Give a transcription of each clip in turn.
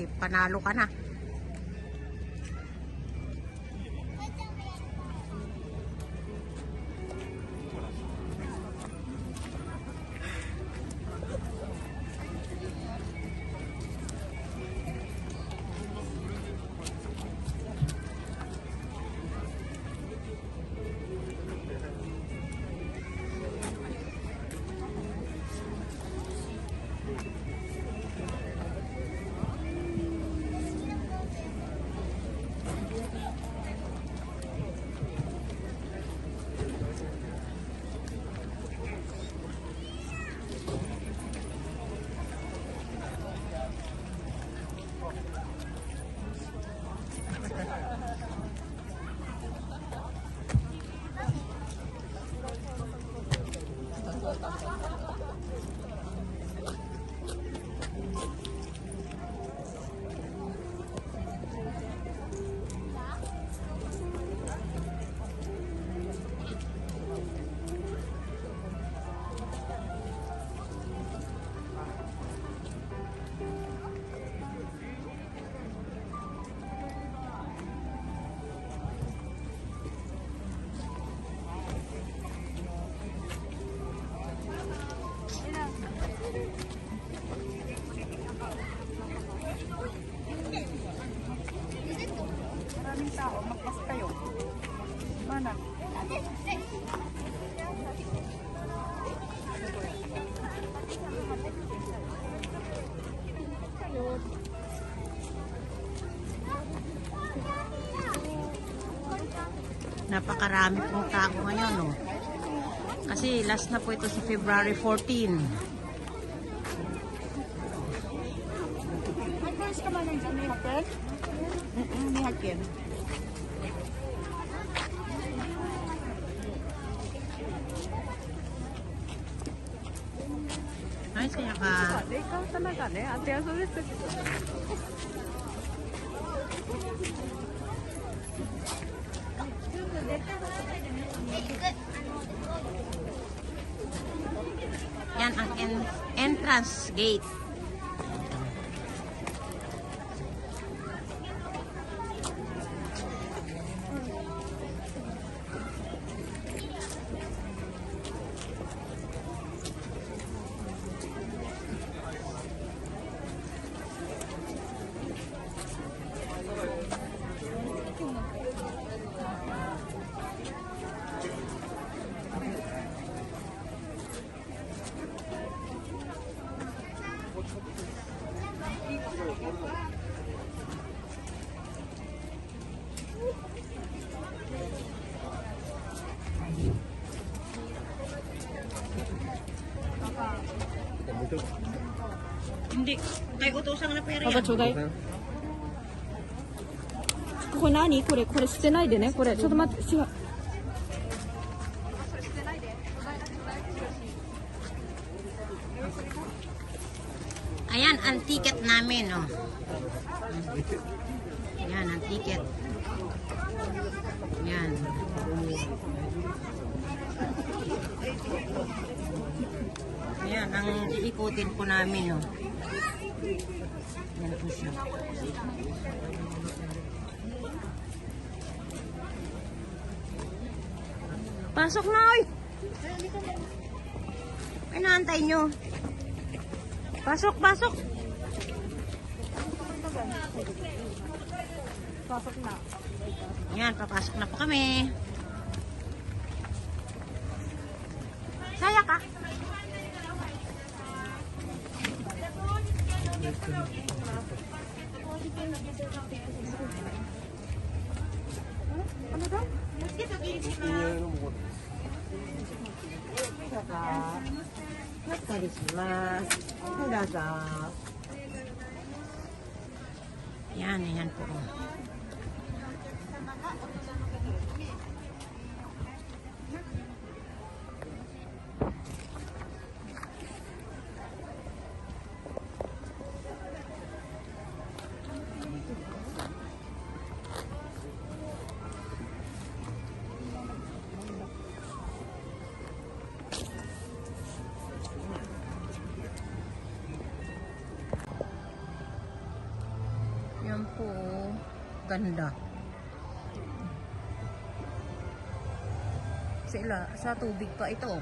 ay panalo ka na. Maraming tao, magpas kayo. Mana? Napakarami pong tao ngayon, no? Kasi last na po ito sa February 14. May price ka man ng may hakin? May hakin. Ay, saya ka. Ikaw talaga, ne? Ate, aso rin. Yan ang entrance gate. Hindi. Kay utosang na pera パパ yan. ちょうだい。ここ何これ、これ捨てないでね。これ、ちょっと待って、違う。Ayan, ang ticket namin, oh. Ayan, ang ticket. Ayan. Ayan, ang iikutin po namin, oh. Ayan po siya. Pasok na, oy! Ay, naantay nyo. Pasok, pasok! Pasok na. Ayan, papasok na po kami. Saya ka? Ano daw? Yan, yan po. Yan po. Ganda. Sa tubig pa ito.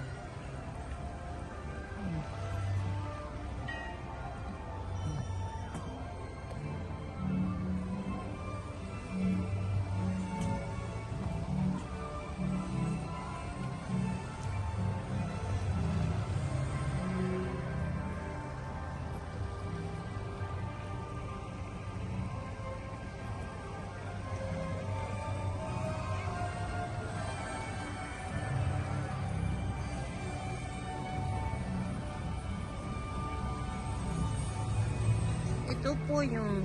Ito po yung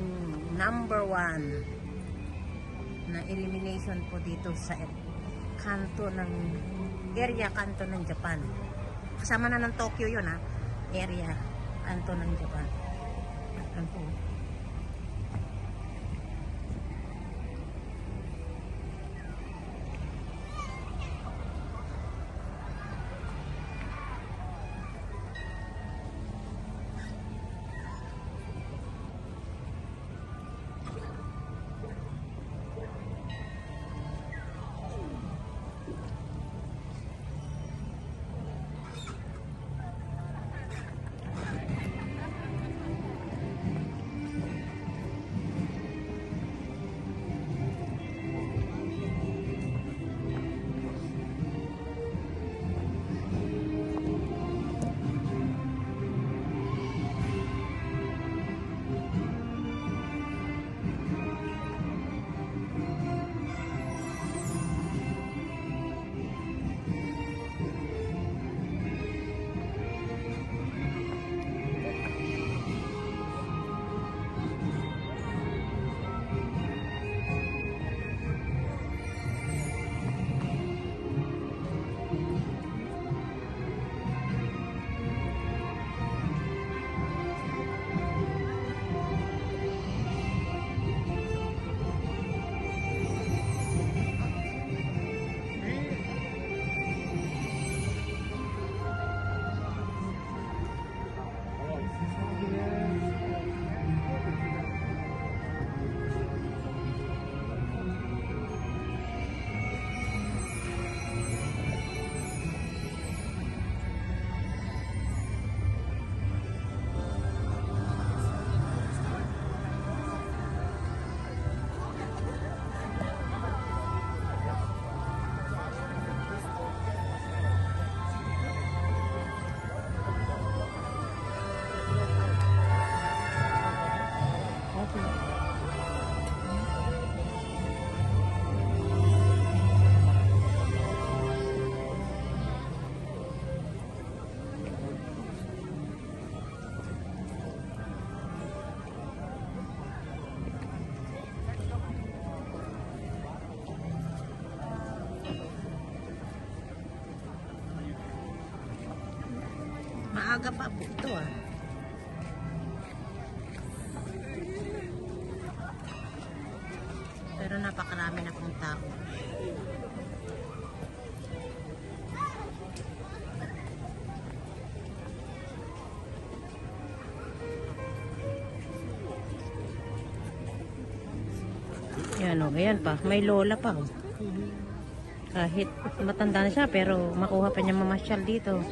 number 1 na elimination po dito sa kanto ng kanto ng Japan. Kasama na ng Tokyo yun ha. Area kanto ng Japan. Ano po? Maaga pa po ito ah. Pero napakarami na pong tao. Yan o, ayan pa. May lola pa oh. Kahit matanda na siya pero makuha pa niya mamasyal dito.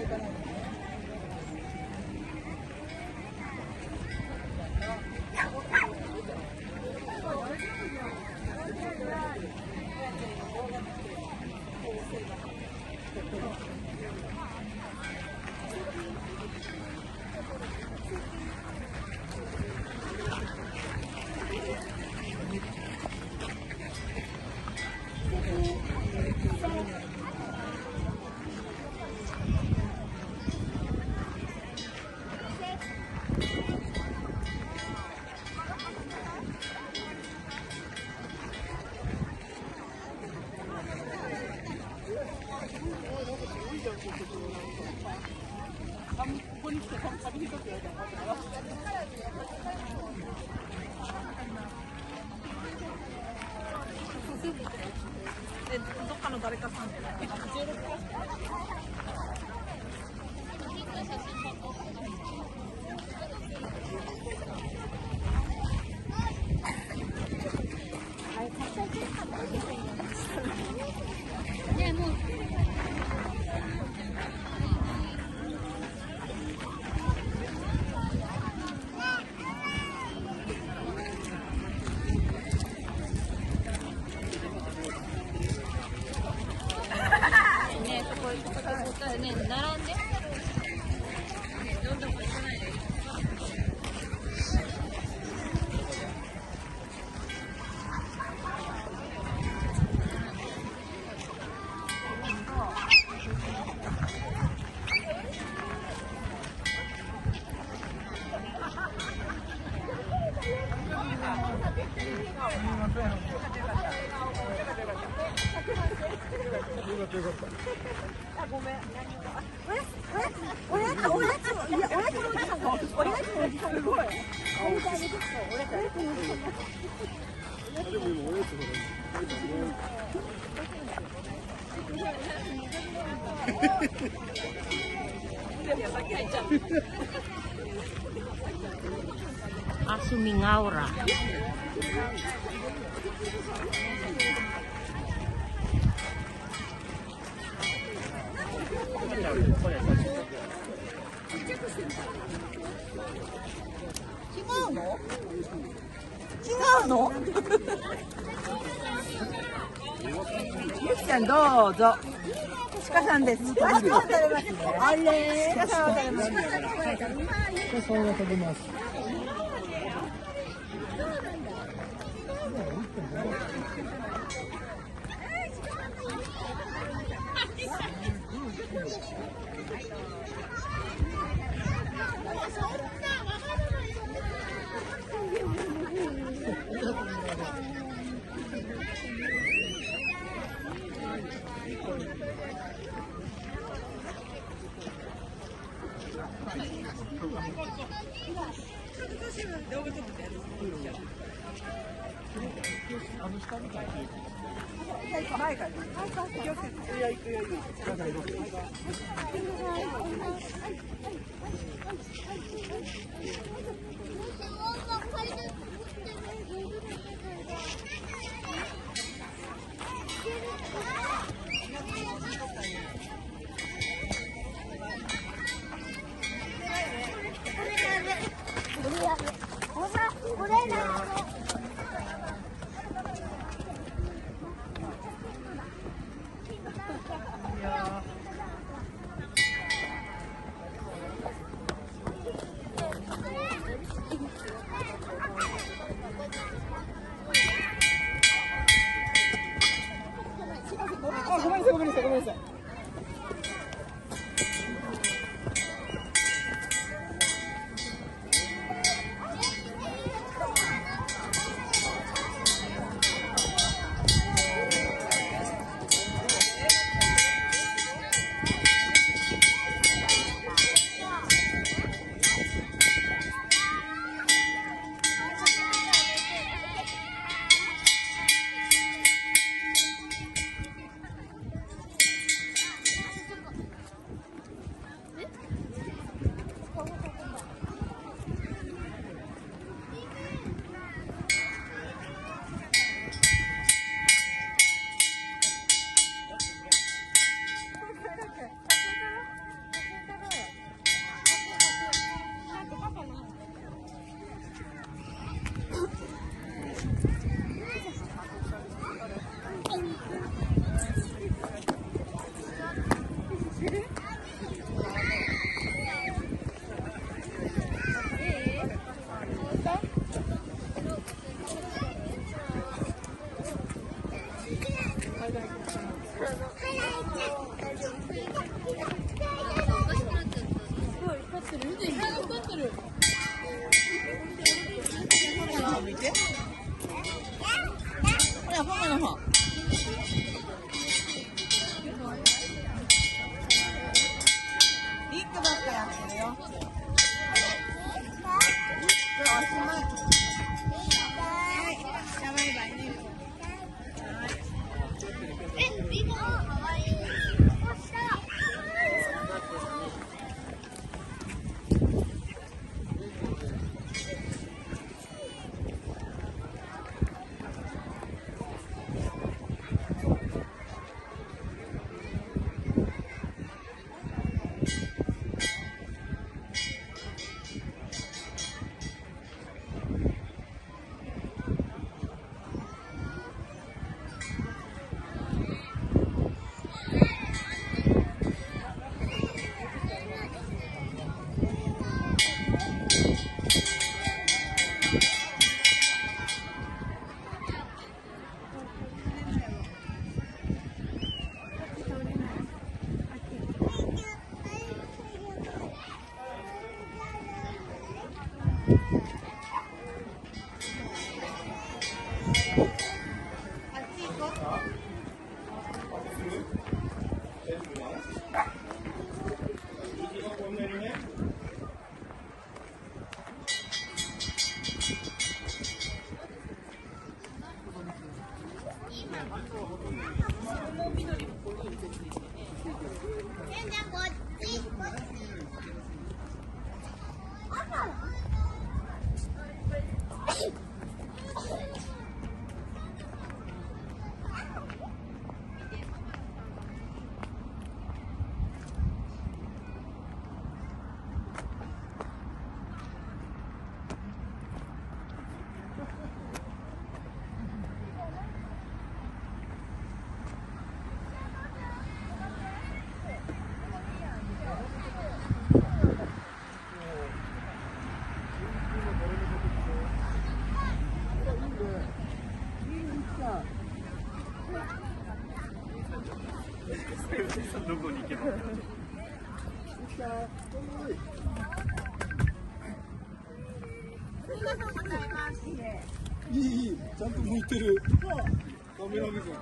どっかの誰かさん。ね、並んで。どんどん行かないで。あ、ごめん。おやつのおじさんが、すごい。Aso mingaura.ゆきちゃんどうぞ。鹿さんです。鹿さんは食べます。あれ。鹿さんは食べます。鹿さんは食べます。前から。気をつけて。いや、行くよ、行くよ。どこに行けば。いい、ちゃんと向いてる。カメラ目線。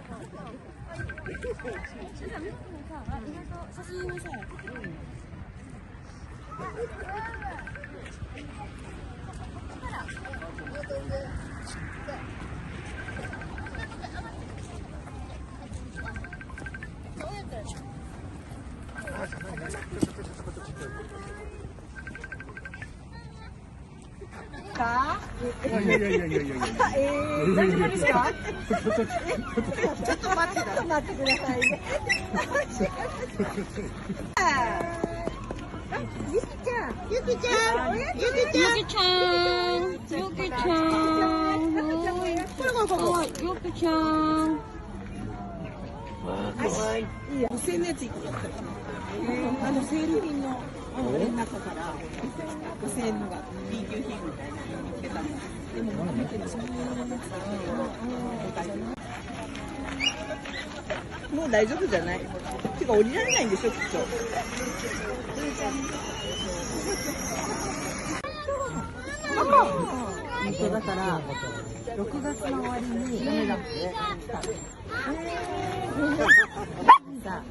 いやいやいやいやいやいや。大丈夫ですか？ちょっとちょっと待ってくださいね。ゆきちゃん、ゆきちゃん、ゆきちゃん、ゆきちゃん。ゆきちゃん。いいや、5000のやついくら？セール品の中から5000円のが B 級品みたいなの見つけたの。でもまだ見てない。もう大丈夫じゃない？てか降りられないんでしょきっと。本当だから6月の終わりに雨が降ってさあ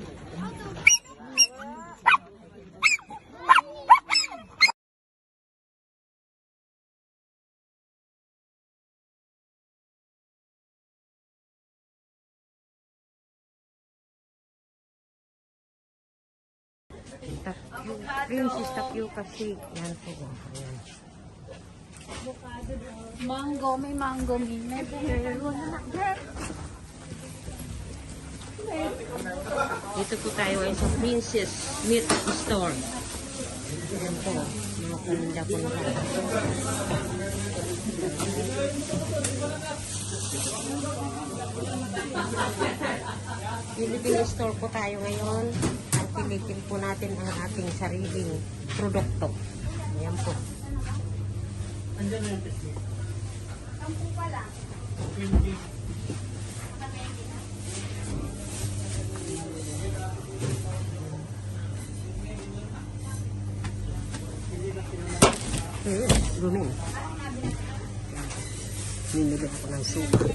Princess tapioca shake. Yan po. Ayan. Mango, may mango, may pero Dito po tayo ay sa Princess Meat Store. Ayan po. Mga paninda po na Philippine Store po tayo ngayon. At pilitin po natin ang ating sariling produkto. Ayan po. Gumin. Minili ako ng suka.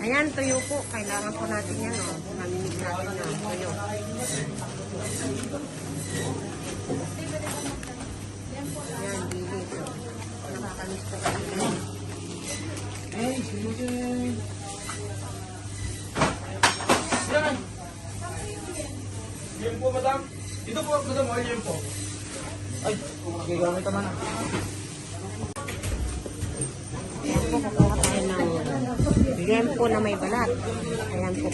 Ayan, tuyo po. Kailangan po natin yan, o. Mamimig natin na tuyo. Ayan, bilis. Nakakalis po kami. Ay, sumunod. Yan! Yan po, madam. Dito po, madam. Ay, yan po. Ay, gagamit naman. Ayan po, kukuha tayo ng lempo na may balat. Ayan po.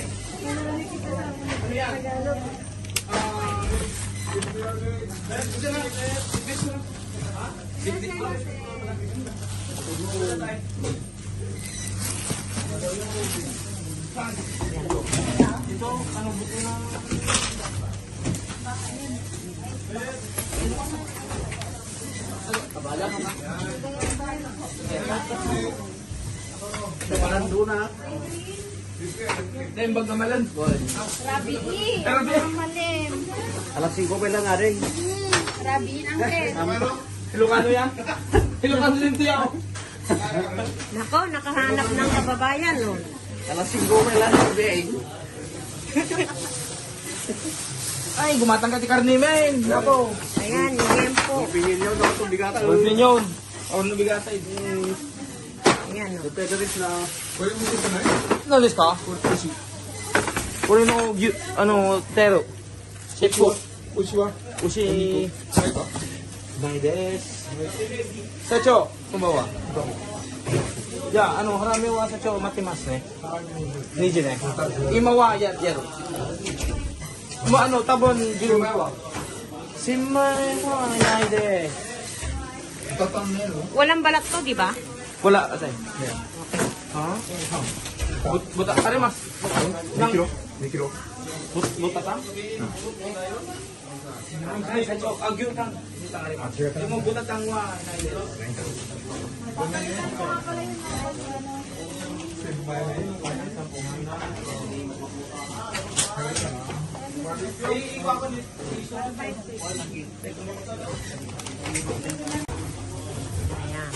Ito, ano buto na? Tembag na malan. Rabi, Rabi. malim. Alas 5 pa lang nga rin. Rabi, angkel. Ilocano yan? Ilocano din tiyaw. Nako, nakahanap ng kababayan, no? Alas 5 pa lang nga rin. Ay, gumatang ka ti karni, men. Nako. Ayan, yung tempo. Pingin nyo daw itong bigatan. Ulpin yun. Ako nabigatay. Ayan, no? Pwede rin na. Ano desu ka? Kore no, ano, tero. Sheko. Ushi wa? Ushi. Nai desu. Sacho, konbanwa. Ja, harame wa sacho matemasu ne. 20ね。今はやる。多分10枚は。1000枚はいないで。 Walang balat to, di ba? Wala, atay. Ha? Buta, arimas. 2キロ ?2 キロ Buta ka? Ay, sa chok, gyutang. Gyutang arimas. Yung buta tangwa. Ayan.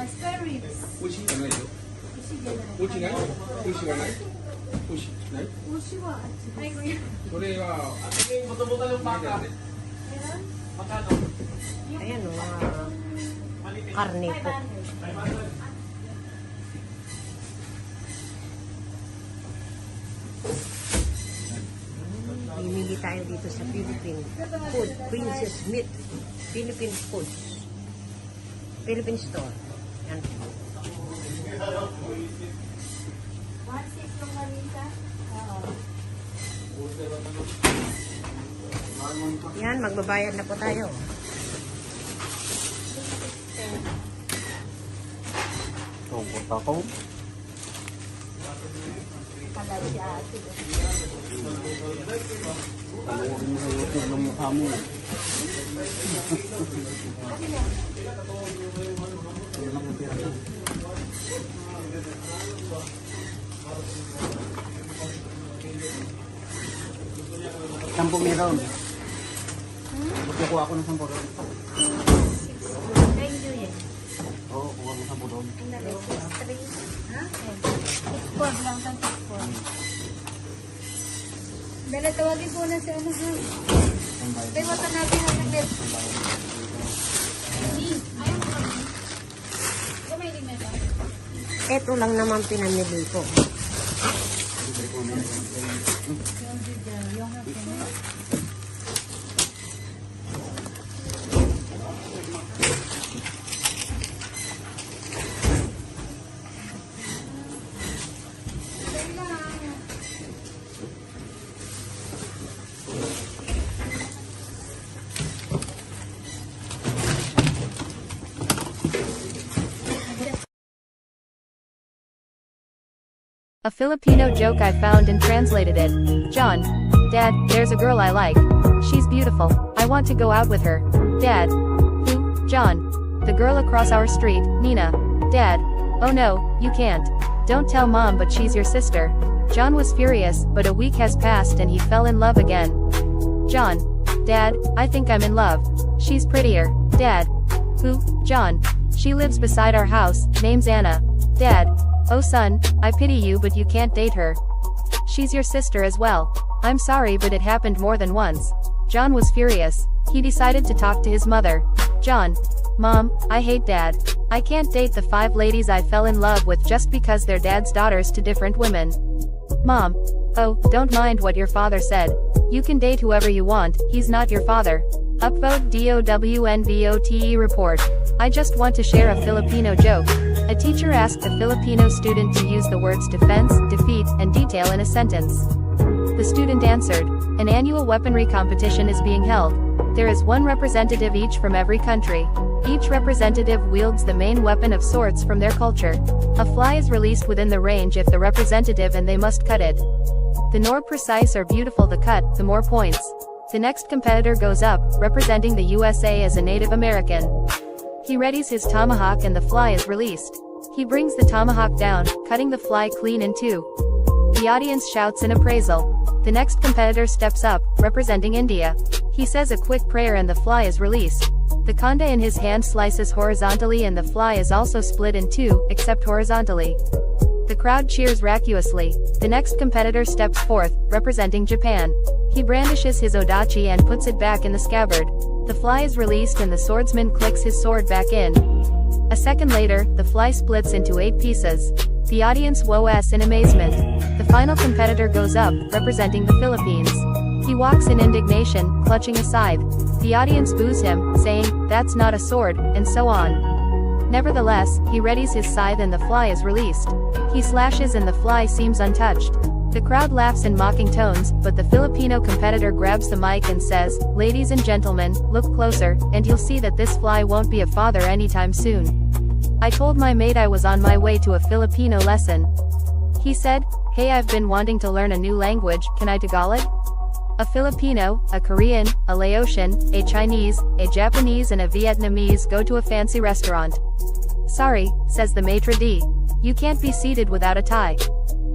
Spare ribs. 美味しいじゃないよ。美味しいない美味しいはない美味しいない牛は、それは、ボタボタのパーカーで。 Ayan, no? Mga karne po. Pimili tayo dito sa Philippine food. Princess Meat. Philippine food. Philippine store. Yan. 1.6 yung malita. Yan, magbabayad na po tayo. Tungkot ako. Pala si ate. Talurin mo sa YouTube ng mukha mo. Sampo meron. Magkukuha ako ng 10 doon. Thank you, yes. Oo, kuha mo 10 doon. Ha? 6-4 lang kang 6-4. Dala, tawagin ko na si ano ha. Kaya wata natin ang nag-net. Ayaw mo kami. Kumaili na ba? Ito lang naman pinamili ko. A Filipino joke I found and translated it. John. Dad, there's a girl I like. She's beautiful. I want to go out with her. Dad. Who? John. The girl across our street, Nina. Dad. Oh no, you can't. Don't tell mom, but she's your sister. John was furious, but a week has passed and he fell in love again. John. Dad, I think I'm in love. She's prettier. Dad. Who? John. She lives beside our house, name's Anna. Dad. Oh son, I pity you, but you can't date her. She's your sister as well. I'm sorry, but it happened more than once. John was furious. He decided to talk to his mother. John. Mom, I hate Dad. I can't date the 5 ladies I fell in love with just because they're Dad's daughters to different women. Mom. Oh, don't mind what your father said. You can date whoever you want, he's not your father. Upvote DOWNVOTE report. I just want to share a Filipino joke. A teacher asked a Filipino student to use the words defense, defeat, and detail in a sentence. The student answered, "An annual weaponry competition is being held. There is one representative each from every country. Each representative wields the main weapon of sorts from their culture. A fly is released within the range if the representative and they must cut it. The more precise or beautiful the cut, the more points. The next competitor goes up, representing the USA as a Native American. He readies his tomahawk and the fly is released. He brings the tomahawk down, cutting the fly clean in two. The audience shouts in appraisal. The next competitor steps up, representing India. He says a quick prayer and the fly is released. The kanda in his hand slices horizontally and the fly is also split in two, except horizontally. The crowd cheers raucously. The next competitor steps forth, representing Japan. He brandishes his odachi and puts it back in the scabbard. The fly is released and the swordsman clicks his sword back in. A second later, the fly splits into 8 pieces. The audience woas in amazement. The final competitor goes up, representing the Philippines. He walks in indignation, clutching a scythe. The audience boos him, saying, "That's not a sword," and so on. Nevertheless, he readies his scythe and the fly is released. He slashes and the fly seems untouched. The crowd laughs in mocking tones, but the Filipino competitor grabs the mic and says, "Ladies and gentlemen, look closer, and you'll see that this fly won't be a father anytime soon. I told my mate I was on my way to a Filipino lesson. He said, 'Hey, I've been wanting to learn a new language, can I Tagalog?' A Filipino, a Korean, a Laotian, a Chinese, a Japanese and a Vietnamese go to a fancy restaurant. 'Sorry,' says the maitre d', 'you can't be seated without a tie.'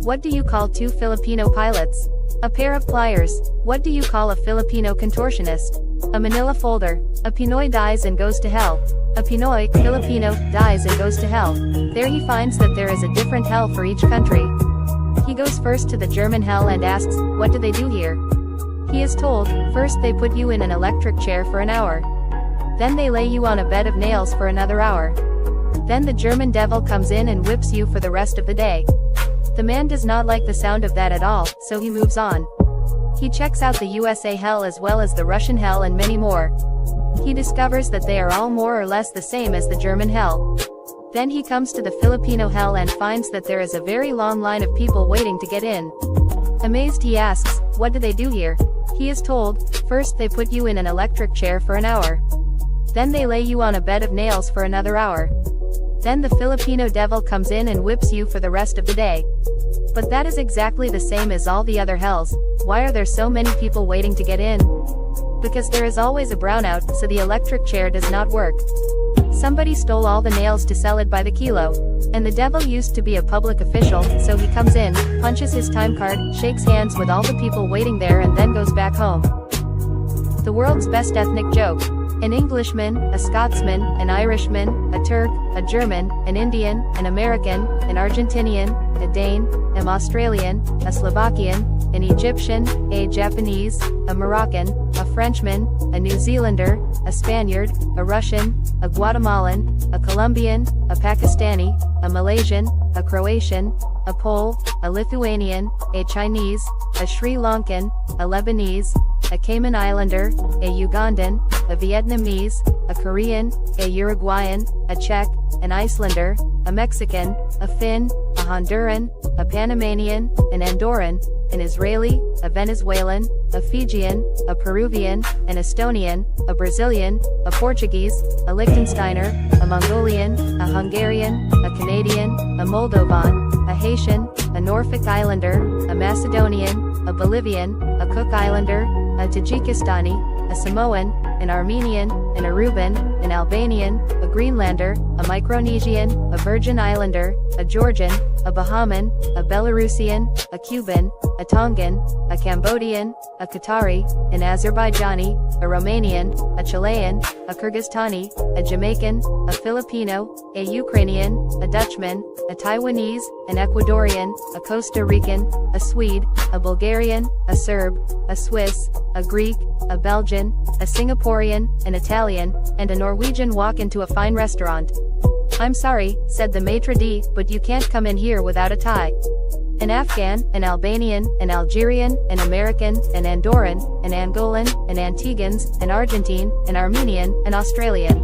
What do you call 2 Filipino pilots? A pair of pliers. What do you call a Filipino contortionist? A manila folder. A Pinoy dies and goes to hell. A Pinoy, Filipino, dies and goes to hell. There he finds that there is a different hell for each country. He goes first to the German hell and asks, 'What do they do here?' He is told, 'First they put you in an electric chair for an hour. Then they lay you on a bed of nails for another hour. Then the German devil comes in and whips you for the rest of the day.' The man does not like the sound of that at all, so he moves on. He checks out the USA hell as well as the Russian hell and many more. He discovers that they are all more or less the same as the German hell. Then he comes to the Filipino hell and finds that there is a very long line of people waiting to get in. Amazed he asks, 'What do they do here?' He is told, 'First they put you in an electric chair for an hour. Then they lay you on a bed of nails for another hour. Then the Filipino devil comes in and whips you for the rest of the day.' But that is exactly the same as all the other hells. Why are there so many people waiting to get in? Because there is always a brownout, so the electric chair does not work. Somebody stole all the nails to sell it by the kilo. And the devil used to be a public official, so he comes in, punches his time card, shakes hands with all the people waiting there and then goes back home. The world's best ethnic joke. An Englishman, a Scotsman, an Irishman, a Turk, a German, an Indian, an American, an Argentinian, a Dane, an Australian, a Slovakian, an Egyptian, a Japanese, a Moroccan, a Frenchman, a New Zealander, a Spaniard, a Russian, a Guatemalan, a Colombian, a Pakistani, a Malaysian, a Croatian, a Pole, a Lithuanian, a Chinese, a Sri Lankan, a Lebanese, a Cayman Islander, a Ugandan, a Vietnamese, a Korean, a Uruguayan, a Czech, an Icelander, a Mexican, a Finn, a Honduran, a Panamanian, an Andorran, an Israeli, a Venezuelan, a Fijian, a Peruvian, an Estonian, a Brazilian, a Portuguese, a Liechtensteiner, a Mongolian, a Hungarian, a Canadian, a Moldovan, a Haitian, a Norfolk Islander, a Macedonian, a Bolivian, a Cook Islander, a Tajikistani, a Samoan, an Armenian, an Aruban, an Albanian, a Greenlander, a Micronesian, a Virgin Islander, a Georgian, a Bahaman, a Belarusian, a Cuban, a Tongan, a Cambodian, a Qatari, an Azerbaijani, a Romanian, a Chilean, a Kyrgyzstani, a Jamaican, a Filipino, a Ukrainian, a Dutchman, a Taiwanese, an Ecuadorian, a Costa Rican, a Swede, a Bulgarian, a Serb, a Swiss, a Greek, a Belgian, a Singaporean, an Italian, and a Norwegian walk into a fine restaurant. "I'm sorry," said the maitre d', "but you can't come in here without a tie." An Afghan, an Albanian, an Algerian, an American, an Andorran, an Angolan, an Antiguans, an Argentine, an Armenian, an Australian.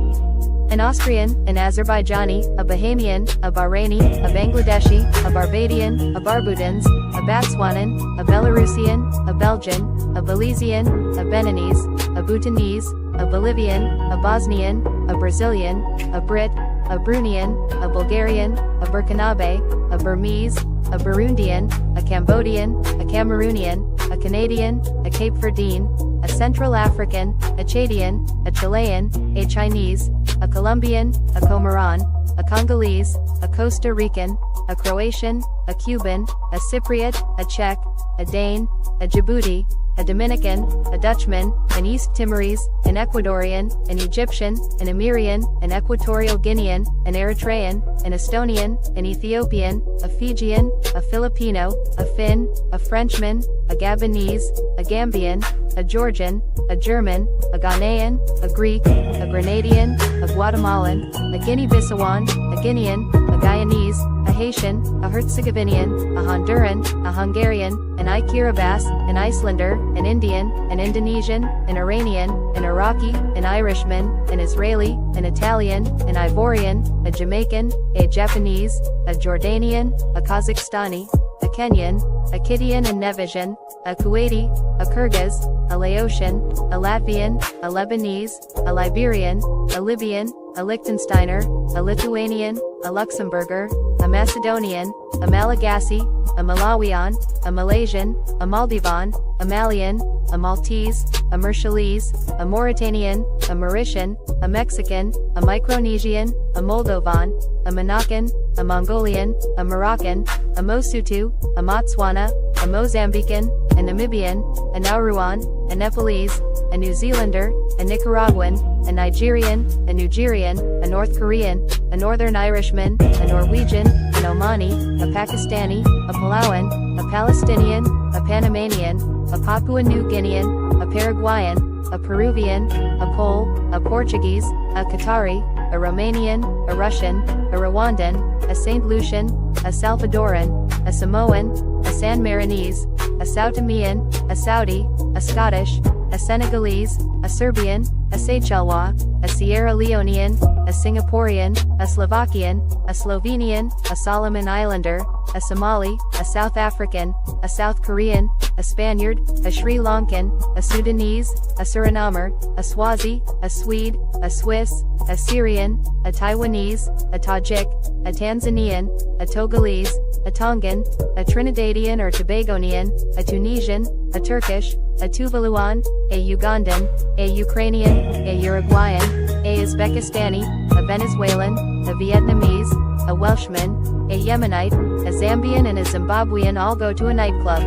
an Austrian, an Azerbaijani, a Bahamian, a Bahraini, a Bangladeshi, a Barbadian, a Barbudans, a Botswanan, a Belarusian, a Belgian, a Belizean, a Beninese, a Bhutanese, a Bolivian, a Bosnian, a Brazilian, a Brit, a Bruneian, a Bulgarian, a Burkinabe, a Burmese, a Burundian, a Cambodian, a Cameroonian, a Canadian, a Cape Verdean, a Central African, a Chadian, a Chilean, a Chinese, a Colombian, a Comoran, a Congolese, a Costa Rican, a Croatian, a Cuban, a Cypriot, a Czech, a Dane, a Djibouti, a Dominican, a Dutchman, an East Timorese, an Ecuadorian, an Egyptian, an Amirian, an Equatorial Guinean, an Eritrean, an Estonian, an Ethiopian, a Fijian, a Filipino, a Finn, a Frenchman, a Gabonese, a Gambian, a Georgian, a German, a Ghanaian, a Greek, a Grenadian, a Guatemalan, a Guinea-Bissauan, a Guinean, a Guyanese, a Haitian, a Herzegovinian, a Honduran, a Hungarian, an Kiribati, an Icelander, an Indian, an Indonesian, an Iranian, an Iraqi, an Irishman, an Israeli, an Italian, an Ivorian, a Jamaican, a Japanese, a Jordanian, a Kazakhstani, a Kenyan, a Kitian and Nevisian, a Kuwaiti, a Kyrgyz, a Laotian, a Latvian, a Lebanese, a Liberian, a Libyan, a Liechtensteiner, a Lithuanian, a Luxembourger, a Macedonian, a Malagasy, a Malawian, a Malaysian, a Maldivan, a Malian, a Maltese, a Mauritius, a Mauritanian, a Mauritian, a Mexican, a Micronesian, a Moldovan, a Monacan, a Mongolian, a Moroccan, a Mosutu, a Motswana, a Mozambican, a Namibian, a Nauruan, a Nepalese, a New Zealander, a Nicaraguan, a Nigerian, a Nigerian, a North Korean, a Northern Irishman, a Norwegian, an Omani, a Pakistani, a Palauan, a Palestinian, a Panamanian, a Papua New Guinean, a Paraguayan, a Peruvian, a Pole, a Portuguese, a Qatari, a Romanian, a Russian, a Rwandan, a St. Lucian, a Salvadoran, a Samoan, a San Marinese, a Soutamian, a Saudi, a Scottish, a Senegalese, a Serbian, a Seychellois, a Sierra Leonean, a Singaporean, a Slovakian, a Slovenian, a Solomon Islander, a Somali, a South African, a South Korean, a Spaniard, a Sri Lankan, a Sudanese, a Surinamer, a Swazi, a Swede, a Swiss, a Syrian, a Taiwanese, a Tajik, a Tanzanian, a Togolese, a Tongan, a Trinidadian or Tobagonian, a Tunisian, a Turkish, a Tuvaluan, a Ugandan, a Ukrainian, a Uruguayan, a Uzbekistani, a Venezuelan, a Vietnamese, a Welshman, a Yemenite, a Zambian and a Zimbabwean all go to a nightclub.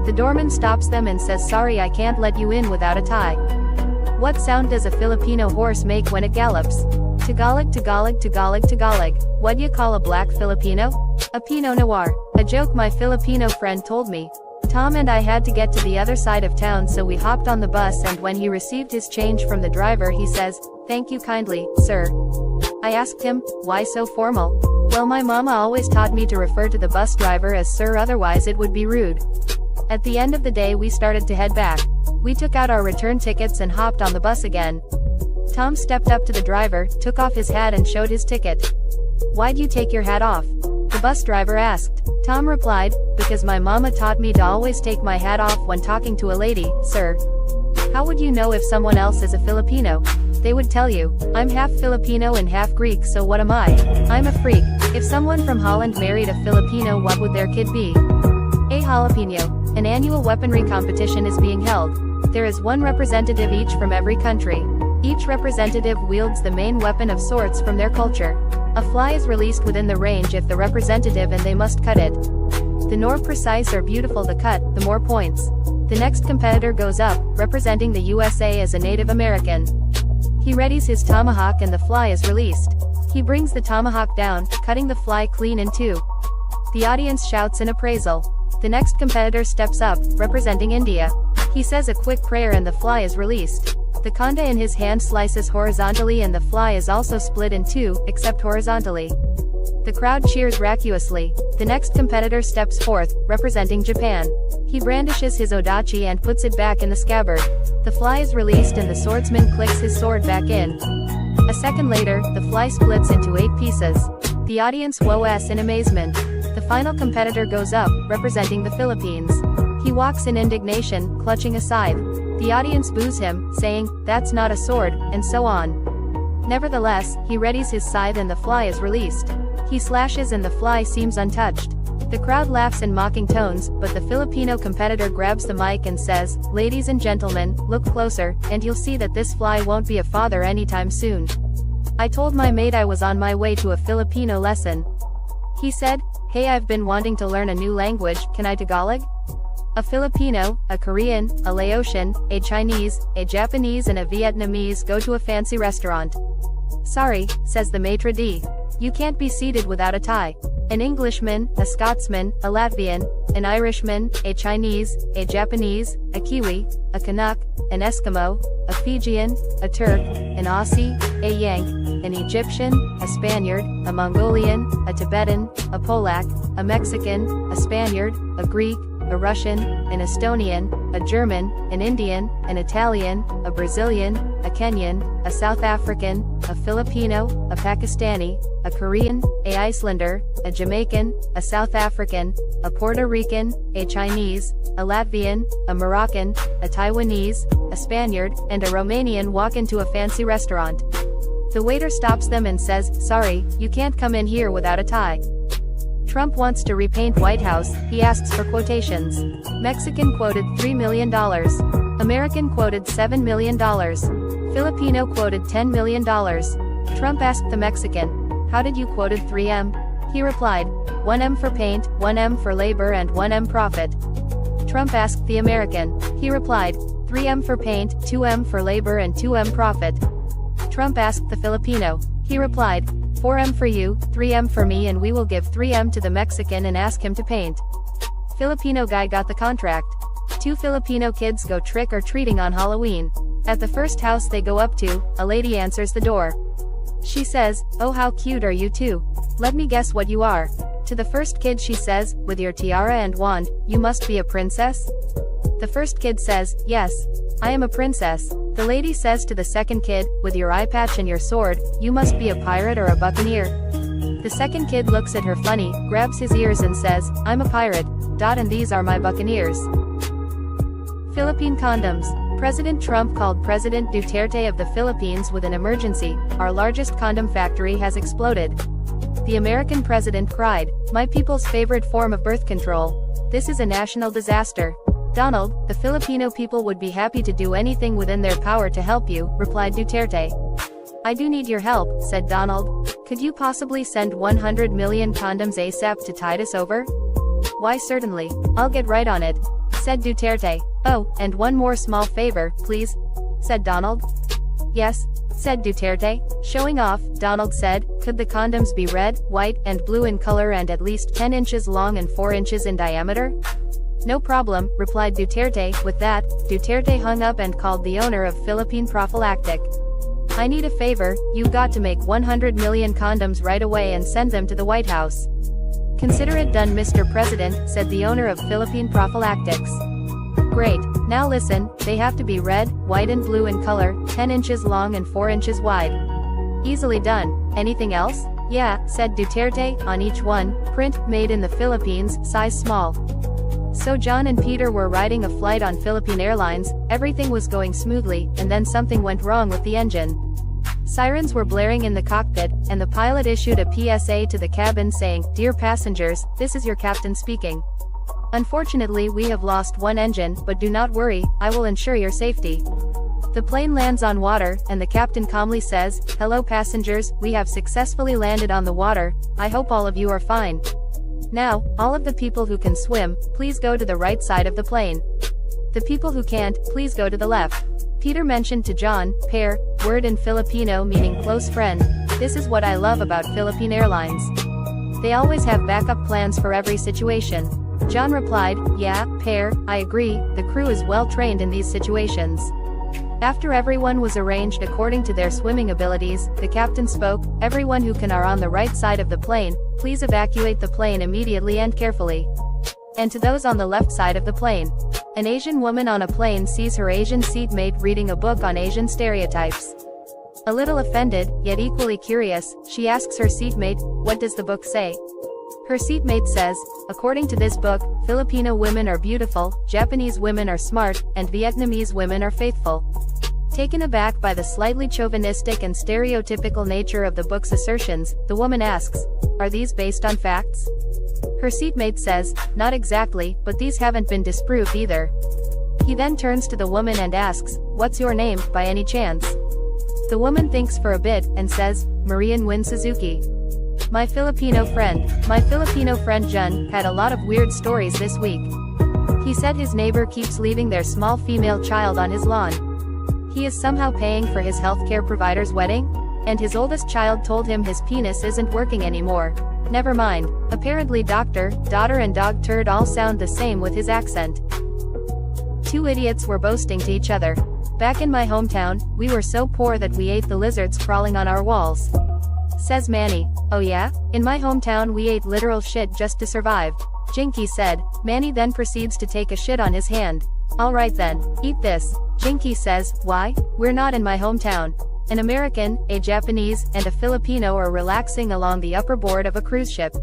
The doorman stops them and says, "Sorry, I can't let you in without a tie." What sound does a Filipino horse make when it gallops? Tagalog, Tagalog, Tagalog, Tagalog. What do you call a black Filipino? A Pinot Noir. A joke my Filipino friend told me. Tom and I had to get to the other side of town, so we hopped on the bus, and when he received his change from the driver he says, "Thank you kindly, sir." I asked him, "Why so formal?" "Well, my mama always taught me to refer to the bus driver as sir, otherwise it would be rude." At the end of the day we started to head back. We took out our return tickets and hopped on the bus again. Tom stepped up to the driver, took off his hat and showed his ticket. "Why'd you take your hat off?" the bus driver asked. Tom replied, "Because my mama taught me to always take my hat off when talking to a lady, sir." How would you know if someone else is a Filipino? They would tell you, "I'm half Filipino and half Greek, so what am I? I'm a freak." If someone from Holland married a Filipino, what would their kid be? A jalapeno. An annual weaponry competition is being held. There is one representative each from every country. Each representative wields the main weapon of sorts from their culture. A fly is released within the range if the representative and they must cut it. The more precise or beautiful the cut, the more points. The next competitor goes up, representing the USA as a Native American. He readies his tomahawk and the fly is released. He brings the tomahawk down, cutting the fly clean in two. The audience shouts in appraisal. The next competitor steps up, representing India. He says a quick prayer and the fly is released. The kanda in his hand slices horizontally and the fly is also split in two, except horizontally. The crowd cheers raucously. The next competitor steps forth, representing Japan. He brandishes his odachi and puts it back in the scabbard. The fly is released and the swordsman clicks his sword back in. A second later, the fly splits into 8 pieces. The audience woas in amazement. The final competitor goes up, representing the Philippines. He walks in indignation, clutching a scythe. The audience boos him, saying, "That's not a sword," and so on. Nevertheless, he readies his scythe and the fly is released. He slashes and the fly seems untouched. The crowd laughs in mocking tones, but the Filipino competitor grabs the mic and says, "Ladies and gentlemen, look closer, and you'll see that this fly won't be a father anytime soon. I told my mate I was on my way to a Filipino lesson. He said, hey, I've been wanting to learn a new language, can I Tagalog?" A Filipino, a Korean, a Laotian, a Chinese, a Japanese and a Vietnamese go to a fancy restaurant. "Sorry," says the maitre d', "you can't be seated without a tie." An Englishman, a Scotsman, a Latvian, an Irishman, a Chinese, a Japanese, a Kiwi, a Canuck, an Eskimo, a Fijian, a Turk, an Aussie, a Yank, an Egyptian, a Spaniard, a Mongolian, a Tibetan, a Polak, a Mexican, a Spaniard, a Greek, a Russian, an Estonian, a German, an Indian, an Italian, a Brazilian, a Kenyan, a South African, a Filipino, a Pakistani, a Korean, a Icelander, a Jamaican, a South African, a Puerto Rican, a Chinese, a Latvian, a Moroccan, a Taiwanese, a Spaniard, and a Romanian walk into a fancy restaurant. The waiter stops them and says, "Sorry, you can't come in here without a tie." Trump wants to repaint White House, he asks for quotations. Mexican quoted $3 million. American quoted $7 million. Filipino quoted $10 million. Trump asked the Mexican, "How did you quoted 3M? He replied, 1M for paint, 1M for labor and 1M profit. Trump asked the American. He replied, 3M for paint, 2M for labor and 2M profit. Trump asked the Filipino. He replied, 4M for you, 3M for me, and we will give 3M to the Mexican and ask him to paint. Filipino guy got the contract. 2 Filipino kids go trick-or-treating on Halloween. At the first house they go up to, a lady answers the door. She says, "Oh, how cute are you two? Let me guess what you are." To the first kid she says, "With your tiara and wand, you must be a princess?" The first kid says, "Yes, I am a princess." The lady says to the second kid, "With your eye patch and your sword, you must be a pirate or a buccaneer." The second kid looks at her funny, grabs his ears and says, "I'm a pirate, and these are my buccaneers." Philippine condoms. President Trump called President Duterte of the Philippines with an emergency. "Our largest condom factory has exploded." The American president cried, "My people's favorite form of birth control. This is a national disaster." "Donald, the Filipino people would be happy to do anything within their power to help you," replied Duterte. "I do need your help," said Donald. "Could you possibly send 100 million condoms ASAP to tide us over?" "Why, certainly. I'll get right on it," said Duterte. "Oh, and one more small favor, please," said Donald. "Yes," said Duterte. Showing off, Donald said, "Could the condoms be red, white, and blue in color and at least 10 inches long and 4 inches in diameter?" "No problem," replied Duterte. With that, Duterte hung up and called the owner of Philippine Prophylactic. "I need a favor, you've got to make 100 million condoms right away and send them to the White House." "Consider it done, Mr. President," said the owner of Philippine Prophylactics. "Great, now listen, they have to be red, white and blue in color, 10 inches long and 4 inches wide." "Easily done. Anything else?" "Yeah," said Duterte, "on each one, print, made in the Philippines, size small." So John and Peter were riding a flight on Philippine Airlines, everything was going smoothly, and then something went wrong with the engine. Sirens were blaring in the cockpit, and the pilot issued a PSA to the cabin saying, "Dear passengers, this is your captain speaking. Unfortunately, we have lost one engine, but do not worry, I will ensure your safety." The plane lands on water, and the captain calmly says, "Hello passengers, we have successfully landed on the water, I hope all of you are fine. Now, all of the people who can swim, please go to the right side of the plane. The people who can't, please go to the left." Peter mentioned to John, "Pair," word in Filipino meaning close friend. This is what I love about Philippine Airlines. They always have backup plans for every situation. John replied, "Yeah, pair, I agree, the crew is well trained in these situations." After everyone was arranged according to their swimming abilities, the captain spoke, "Everyone who can are on the right side of the plane, please evacuate the plane immediately and carefully." And to those on the left side of the plane. An Asian woman on a plane sees her Asian seatmate reading a book on Asian stereotypes. A little offended, yet equally curious, she asks her seatmate, what does the book say? Her seatmate says, according to this book, Filipino women are beautiful, Japanese women are smart, and Vietnamese women are faithful. Taken aback by the slightly chauvinistic and stereotypical nature of the book's assertions, the woman asks, are these based on facts? Her seatmate says, not exactly, but these haven't been disproved either. He then turns to the woman and asks, what's your name, by any chance? The woman thinks for a bit, and says, Marian Win Suzuki. My Filipino friend Jun, had a lot of weird stories this week. He said his neighbor keeps leaving their small female child on his lawn. He is somehow paying for his healthcare provider's wedding? And his oldest child told him his penis isn't working anymore. Never mind, apparently doctor, daughter and dog turd all sound the same with his accent. Two idiots were boasting to each other. Back in my hometown, we were so poor that we ate the lizards crawling on our walls. Says Manny. Oh yeah? In my hometown we ate literal shit just to survive. Jinky said. Manny then proceeds to take a shit on his hand. Alright then, eat this. Jinky says, why? We're not in my hometown. An American, a Japanese, and a Filipino are relaxing along the upper board of a cruise ship.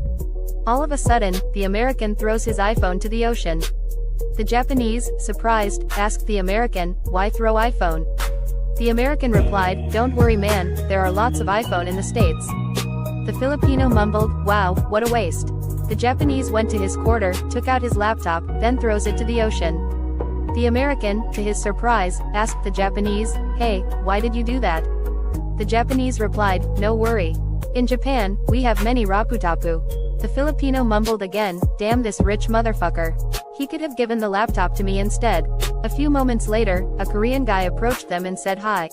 All of a sudden, the American throws his iPhone to the ocean. The Japanese, surprised, asked the American, why throw iPhone? The American replied, don't worry man, there are lots of iPhone in the States. The Filipino mumbled, wow, what a waste. The Japanese went to his quarter, took out his laptop, then throws it to the ocean. The American, to his surprise, asked the Japanese, hey, why did you do that? The Japanese replied, no worry. In Japan, we have many raputapu. The Filipino mumbled again, damn this rich motherfucker. He could have given the laptop to me instead. A few moments later, a Korean guy approached them and said hi.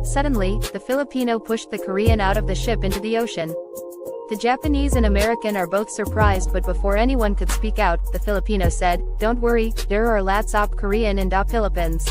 Suddenly, the Filipino pushed the Korean out of the ship into the ocean. The Japanese and American are both surprised, but before anyone could speak out, the Filipino said, don't worry, there are lots of Korean in the Philippines.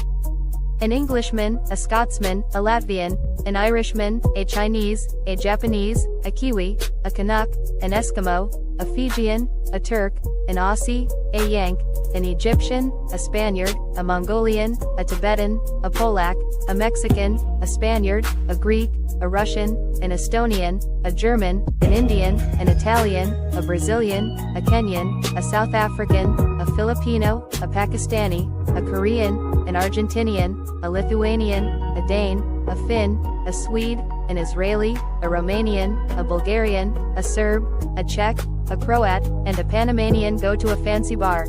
An Englishman, a Scotsman, a Latvian, an Irishman, a Chinese, a Japanese, a Kiwi, a Canuck, an Eskimo, a Fijian, a Turk, an Aussie, a Yank, an Egyptian, a Spaniard, a Mongolian, a Tibetan, a Polak, a Mexican, a Spaniard, a Greek, a Russian, an Estonian, a German, an Indian, an Italian, a Brazilian, a Kenyan, a South African, a Filipino, a Pakistani, a Korean, an Argentinian, a Lithuanian, a Dane, a Finn, a Swede, an Israeli, a Romanian, a Bulgarian, a Serb, a Czech, a Croat, and a Panamanian go to a fancy bar.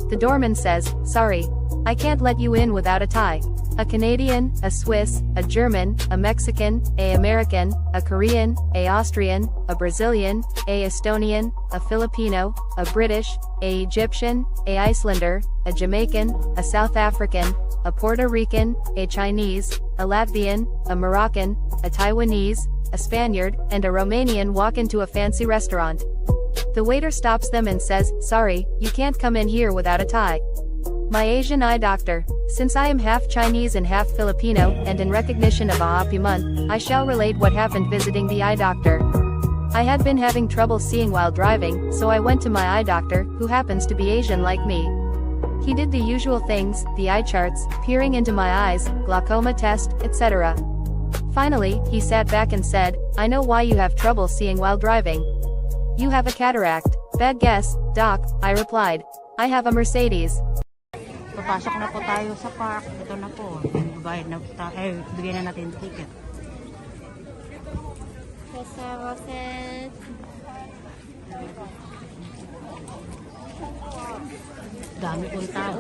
The doorman says, sorry, I can't let you in without a tie. A Canadian, a Swiss, a German, a Mexican, a American, a Korean, a Austrian, a Brazilian, a Estonian, a Filipino, a British, a Egyptian, a Icelander, a Jamaican, a South African, a Puerto Rican, a Chinese, a Latvian, a Moroccan, a Taiwanese, a Spaniard, and a Romanian walk into a fancy restaurant. The waiter stops them and says, sorry, you can't come in here without a tie. My Asian eye doctor. Since I am half Chinese and half Filipino, and in recognition of a happy month, I shall relate what happened visiting the eye doctor. I had been having trouble seeing while driving, so I went to my eye doctor, who happens to be Asian like me. He did the usual things, the eye charts, peering into my eyes, glaucoma test, etc. Finally, he sat back and said, I know why you have trouble seeing while driving. You have a cataract. Bad guess, doc, I replied. I have a Mercedes. Papasok na po tayo sa park. Ito na po. Bayad na po tayo. Bigyan na natin ticket. Dami pong tao.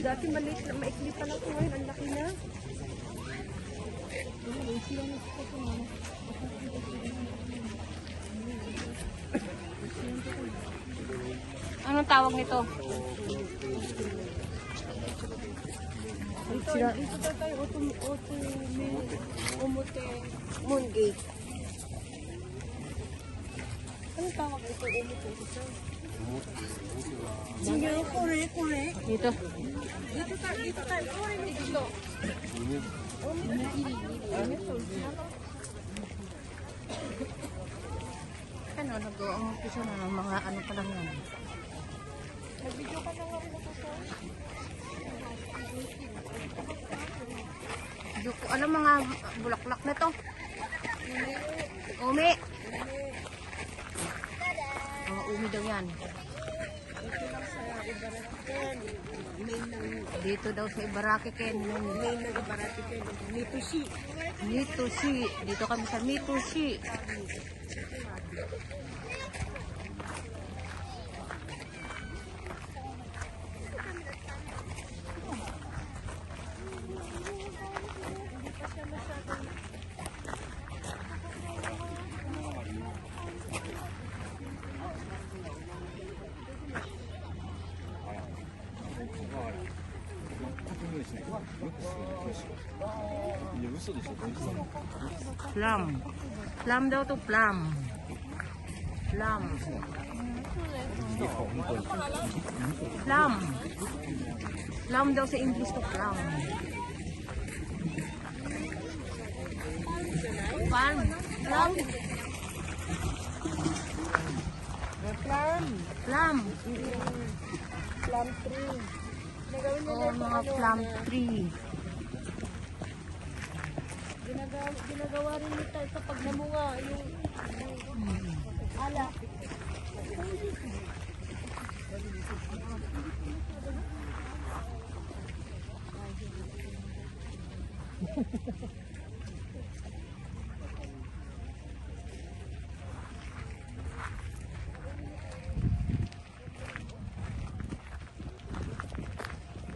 Dati maliit na maikli pa lang ko ngayon, ang laki na. Anong tawag nito? Dito tayo, moon gate. Anong tawag nito? Dito. Ano, nag-umpisa na ng mga ano pa lang yan. Nag-video ka na nga rin ako sa Ano mga bulaklak na to? Umi. Mga umi daw yan. Dito daw sa Ibaraki Ken. Main na Ibaraki Ken. Mitushi. Mitushi. Dito kami sa Mitushi. Plum. Plum daw to plum. Plum. Plum. Plum daw sa English to plum. Plum. Plum. Plum. Plum. Plum tree. Oh, mga plum tree. Ginagawa rin nito kapag namunga yung ala.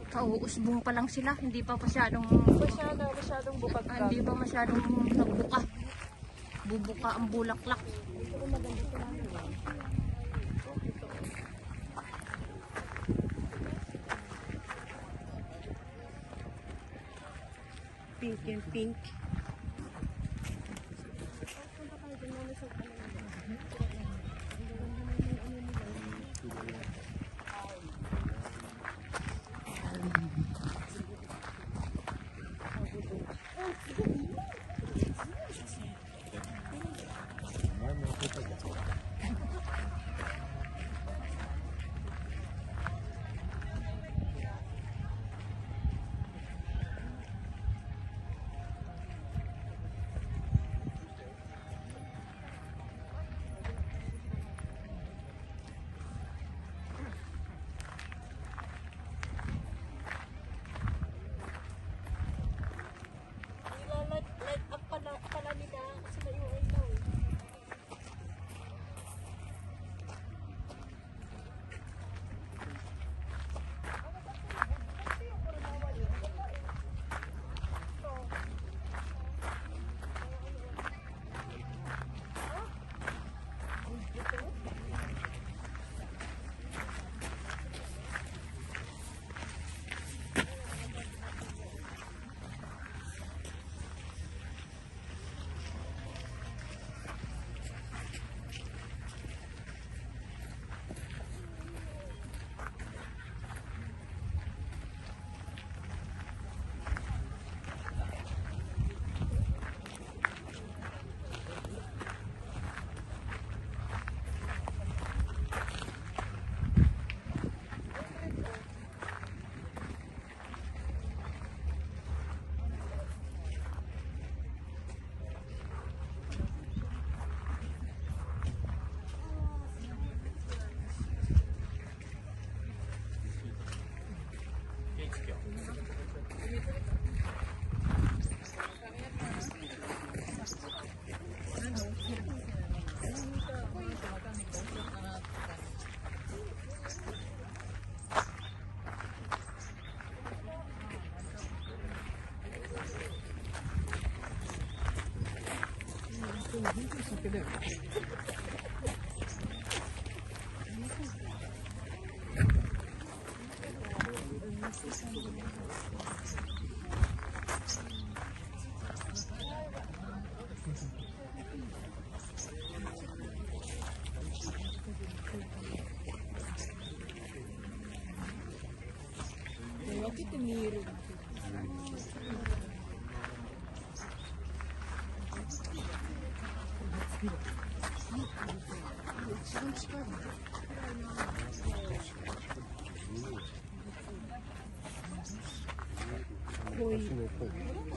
Kauusbong pa lang sila, hindi pa masyadong Masyadong bubagkat. hindi pa masyadong nagbuka. Bubuka ang bulaklak. Pink and pink. Light up pala nila kasi may UI daw eh. 見える。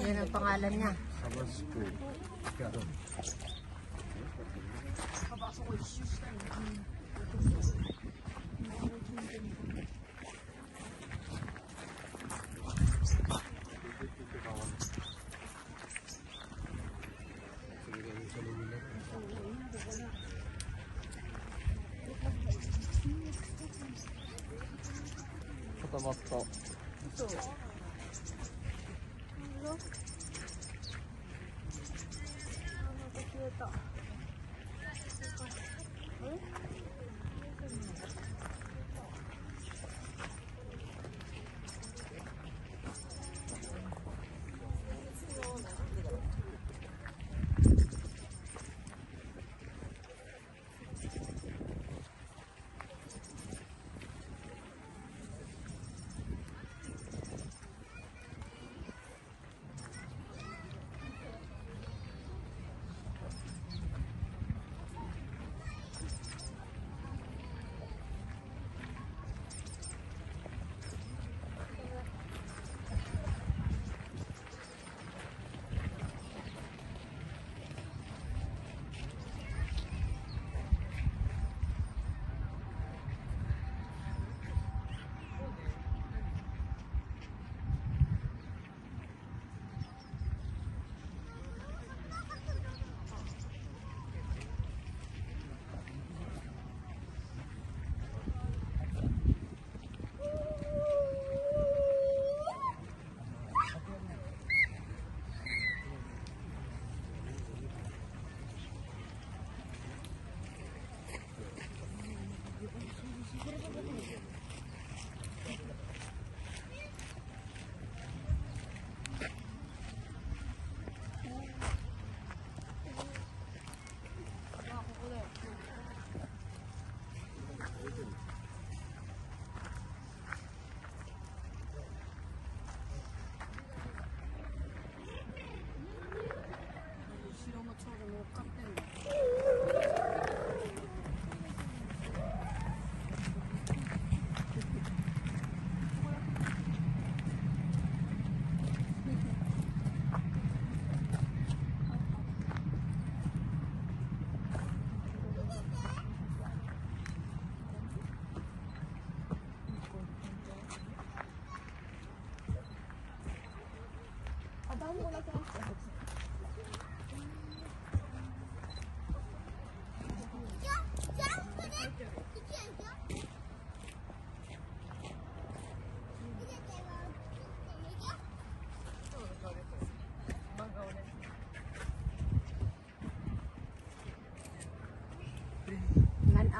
Yan ang pangalan niya.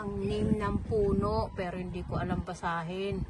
Ang name ng puno pero hindi ko alam basahin.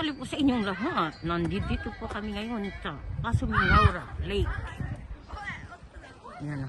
Actually po sa inyong lahat, nandito po kami ngayon sa Asumingaura Lake. Yan.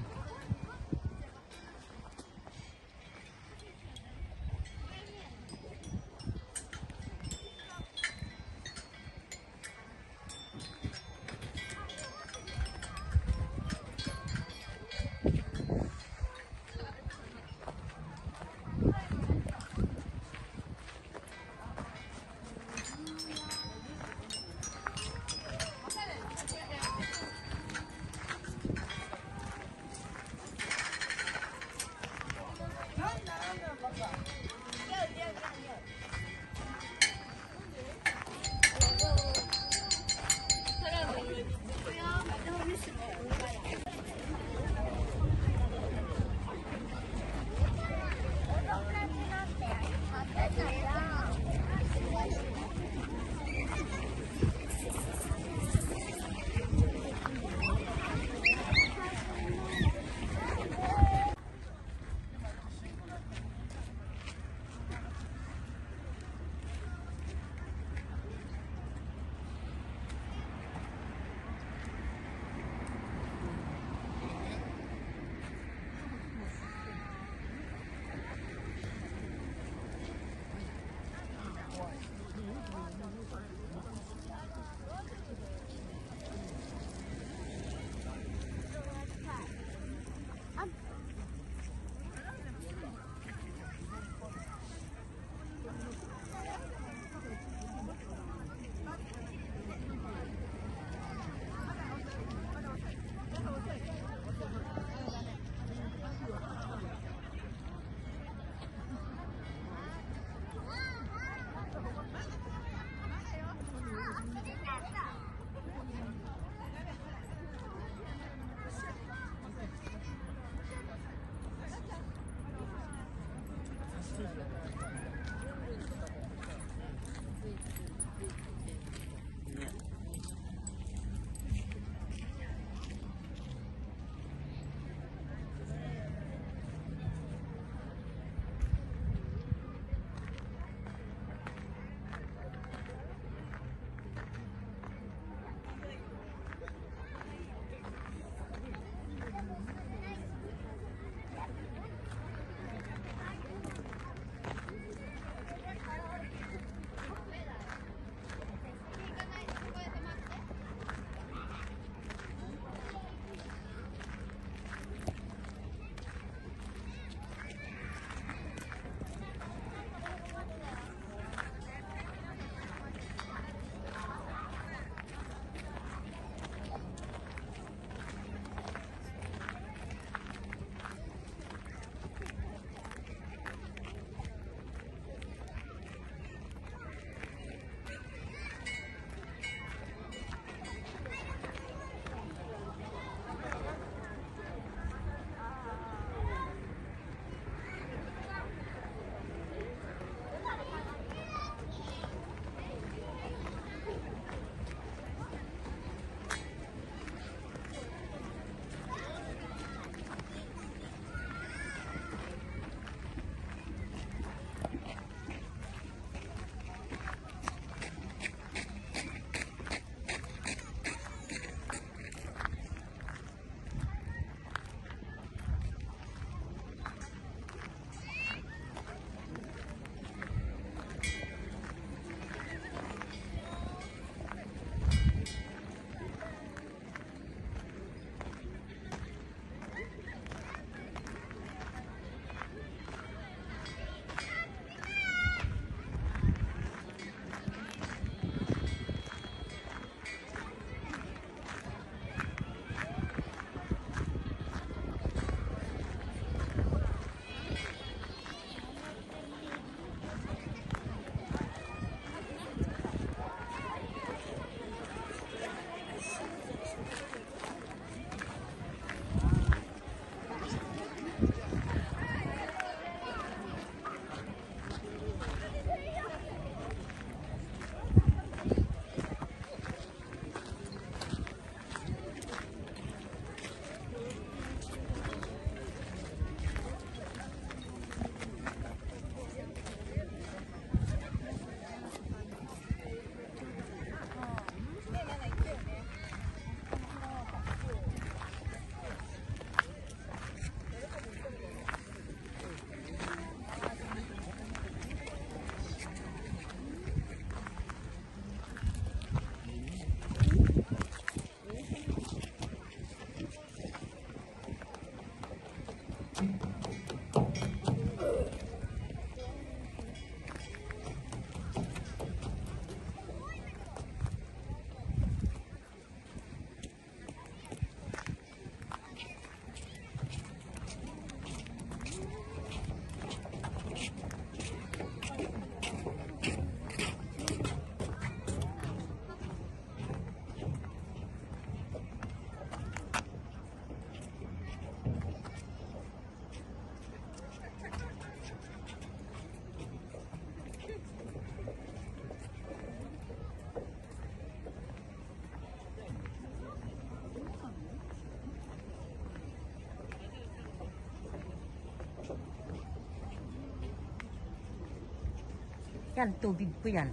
Yan, tubig po yan.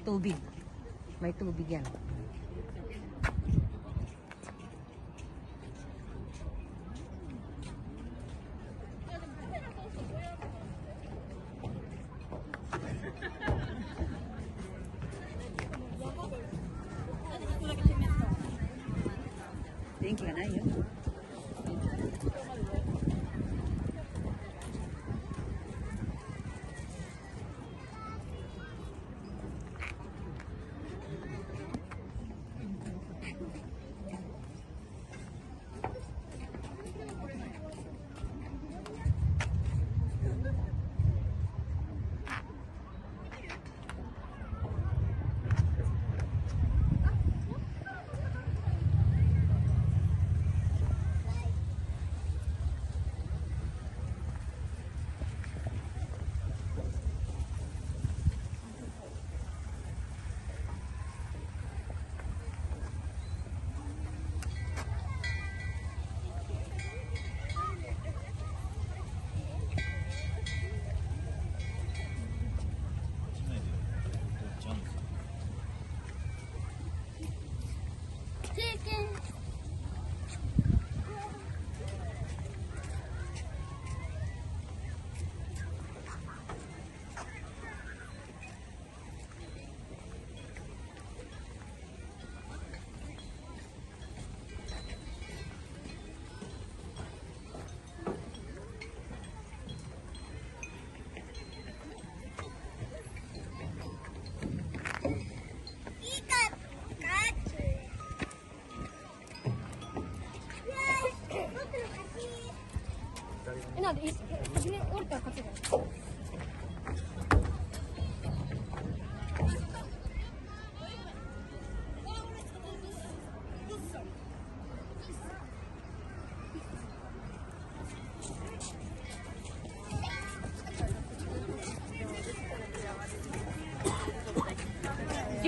Tubig. May tubig yan. Thank you na yun.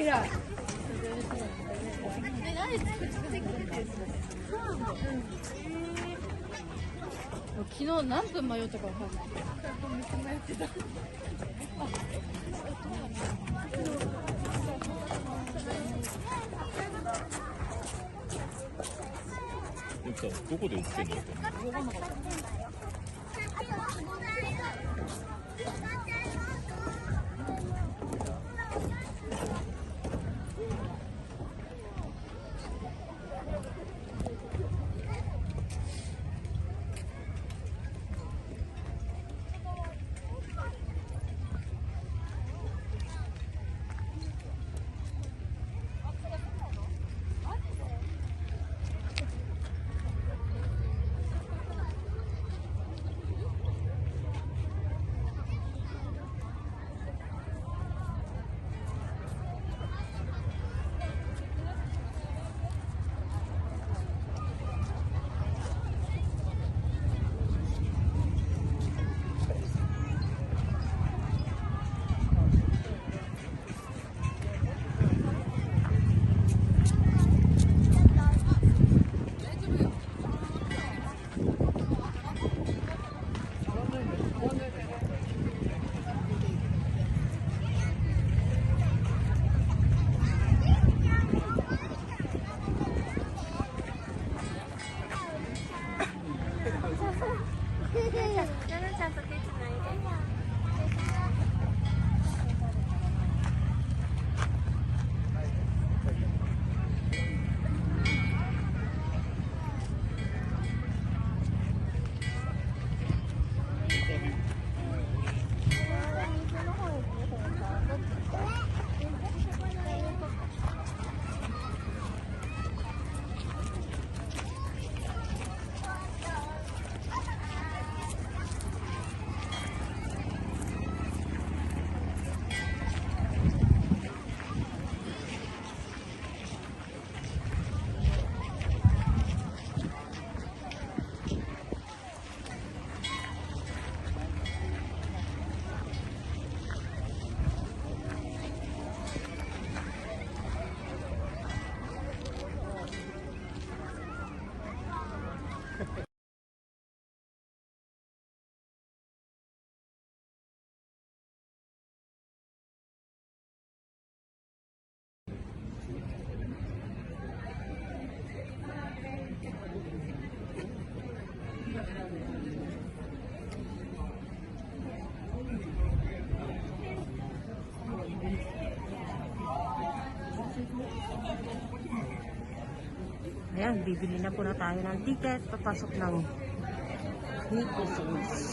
昨日何分迷ったかわかんない。どこで売ってんの？Ayan, bibili na po na tayo ng ticket papasok ng Nicosos.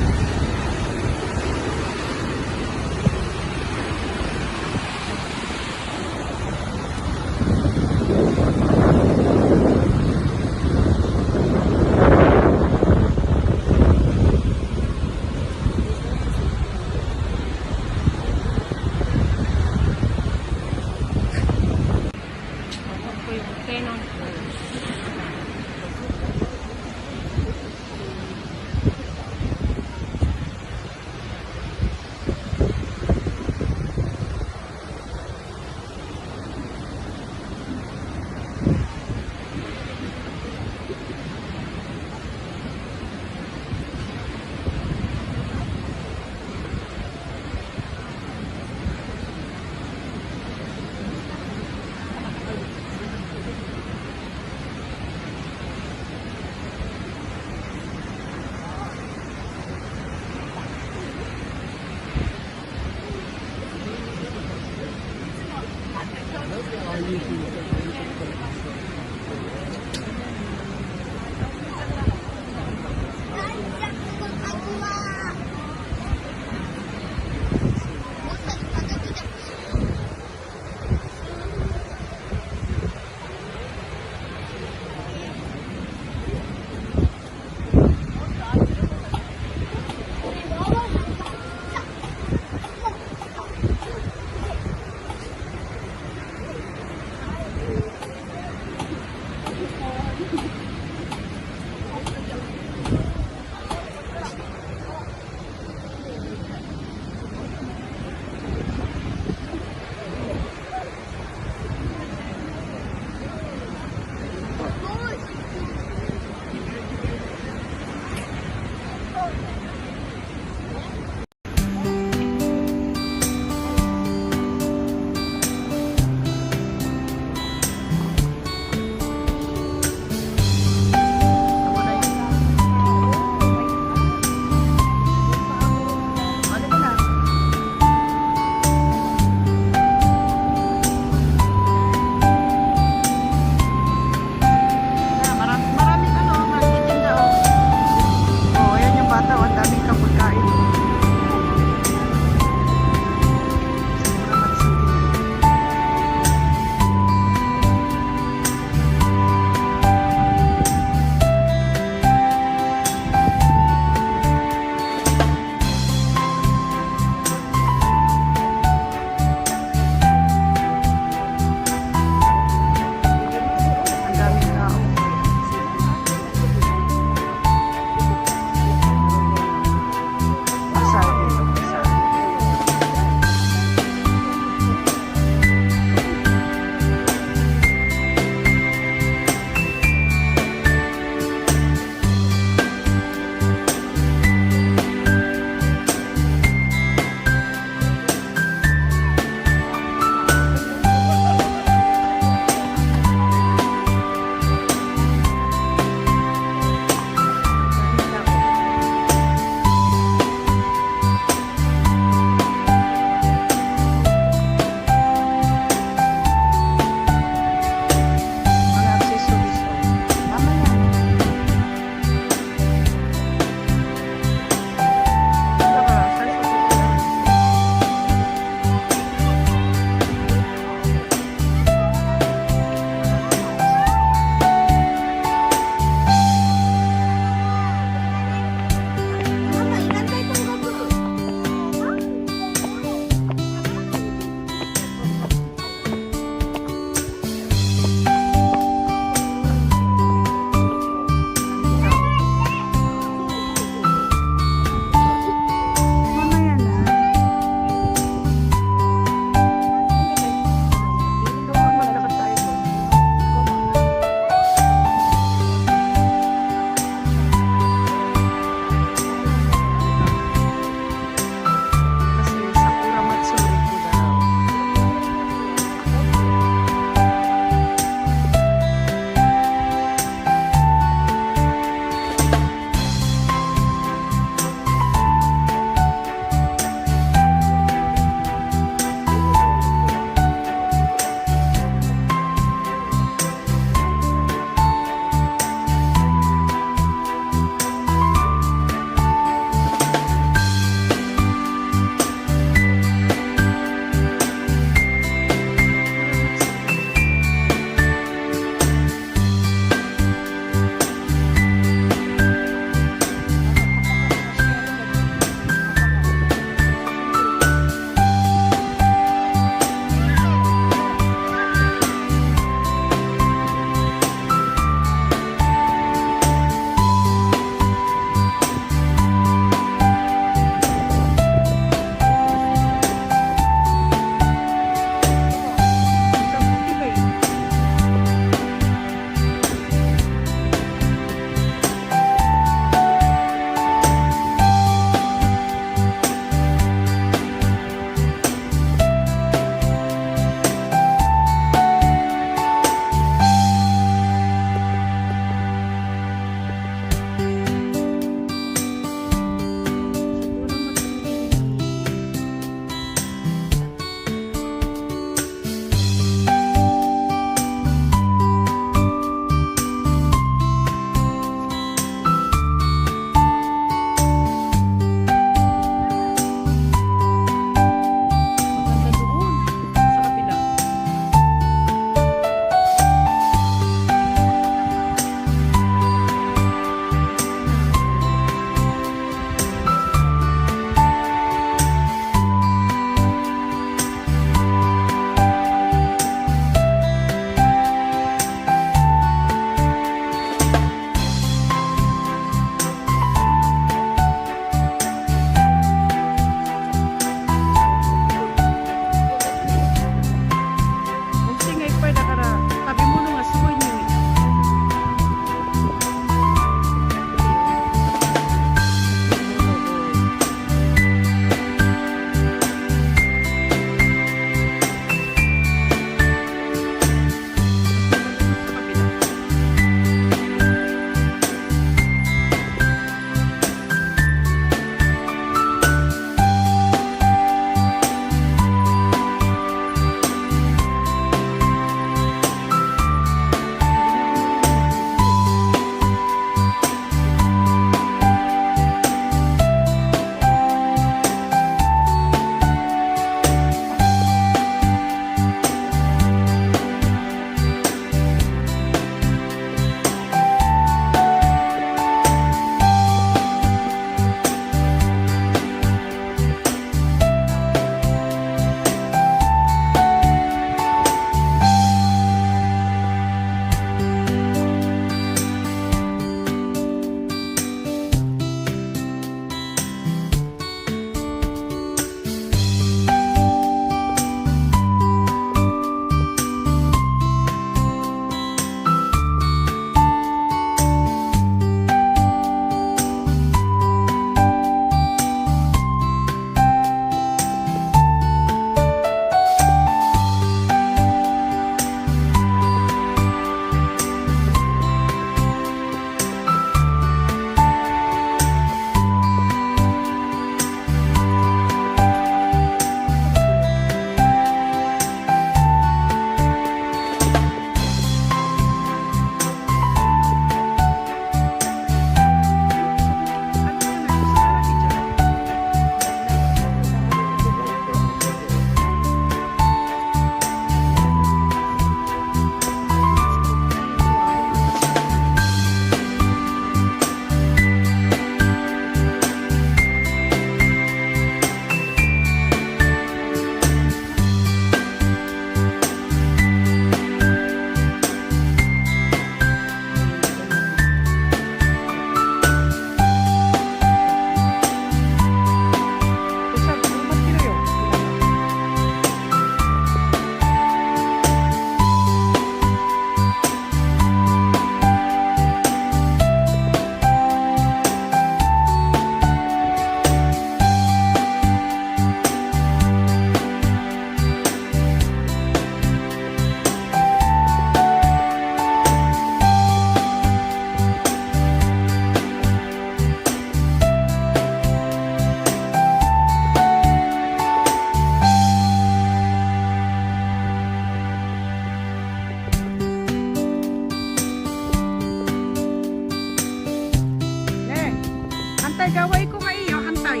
Hantay, gaway ko nga iyo. Hantay.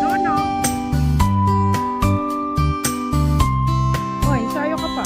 Doon, no? Oy, sayo ka pa.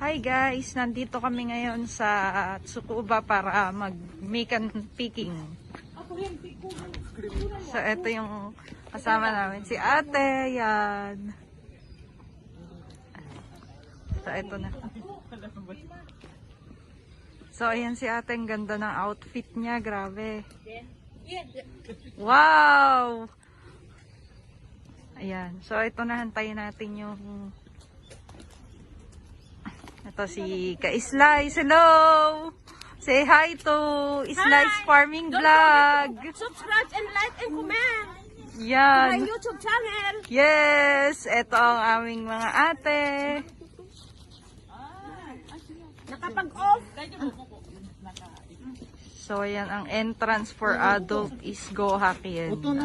Hi guys, nandito kami ngayon sa Tsukuba para mag-mikan picking. So ito yung kasama namin, si ate, yan. So ito na. So ayan si ate, ang ganda ng outfit niya, grabe. Wow! Ayan, so ito na, hantayin natin yung... Ito si Ka-Slice. Hello! Say hi to Slice Farming Vlog. Subscribe and like and comment. Yan. My YouTube channel. Yes! Ito ang aming mga ate. Nakapag-off. So, ayan, ang entrance for adult is Gohakien. 大人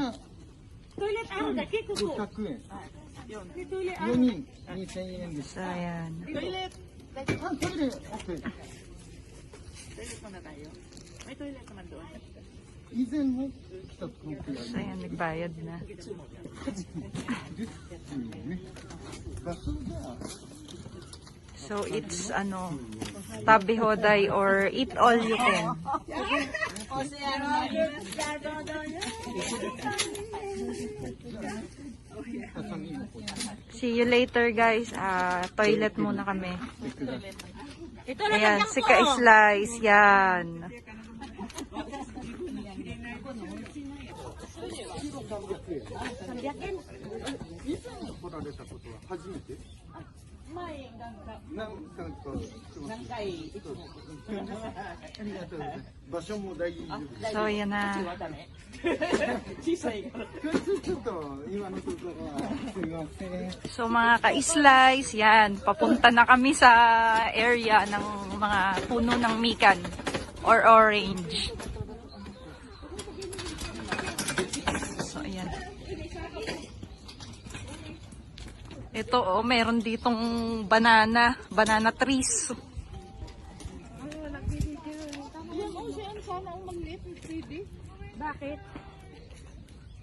Toilet ang daki ko. 500円 Toilet 4人2000円です So, ayan. あトイレ OK 以前も来た時は So, ayan, nagbayad na. ですよね場所が So, it's, tabi hoday or eat all you can. See you later, guys. Toilet muna kami. Ayan, si Ka-Slice. Yan. 以前来られたことは初めて何回ありがとうございます場所も大丈夫です So, yan na. ちょっと今のところはすみません So, mga Ka-Slice, yan. Papunta na kami sa area ng mga puno ng mikan or orange. So, ayan. Ito, oh, meron ditong banana trees. Bakit?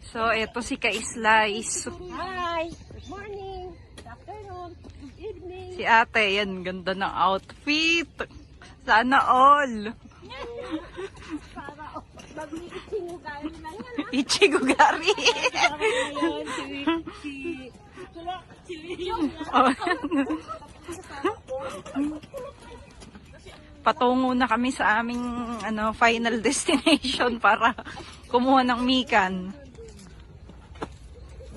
So, ito si Ka-Slice. Hi. Good morning. Good afternoon. Good evening. Si ate, yan, ganda ng outfit. Sana all. Para mag-iiting kayo na yan. Ichigugari. Oh. Patungo na kami sa aming final destination para kumuha ng mikan.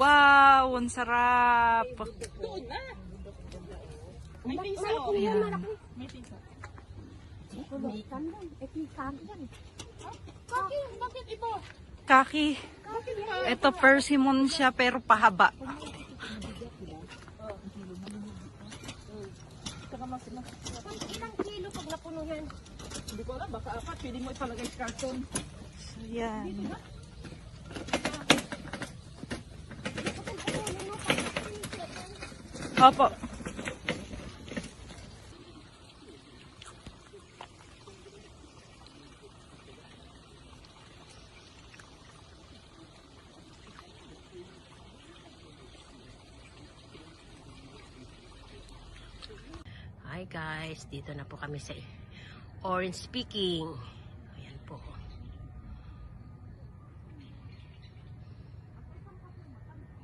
Wow, ang sarap. Ayan. Bakit ito? Kaki. Ito persimmon siya pero pahaba. Ilang kilo pag napuno yan? Hindi ko alam, baka apat. Pwede mo ipalagay sa karton. Yan. Opo. Hi guys, dito na po kami sa Orange Picking. Ayan po.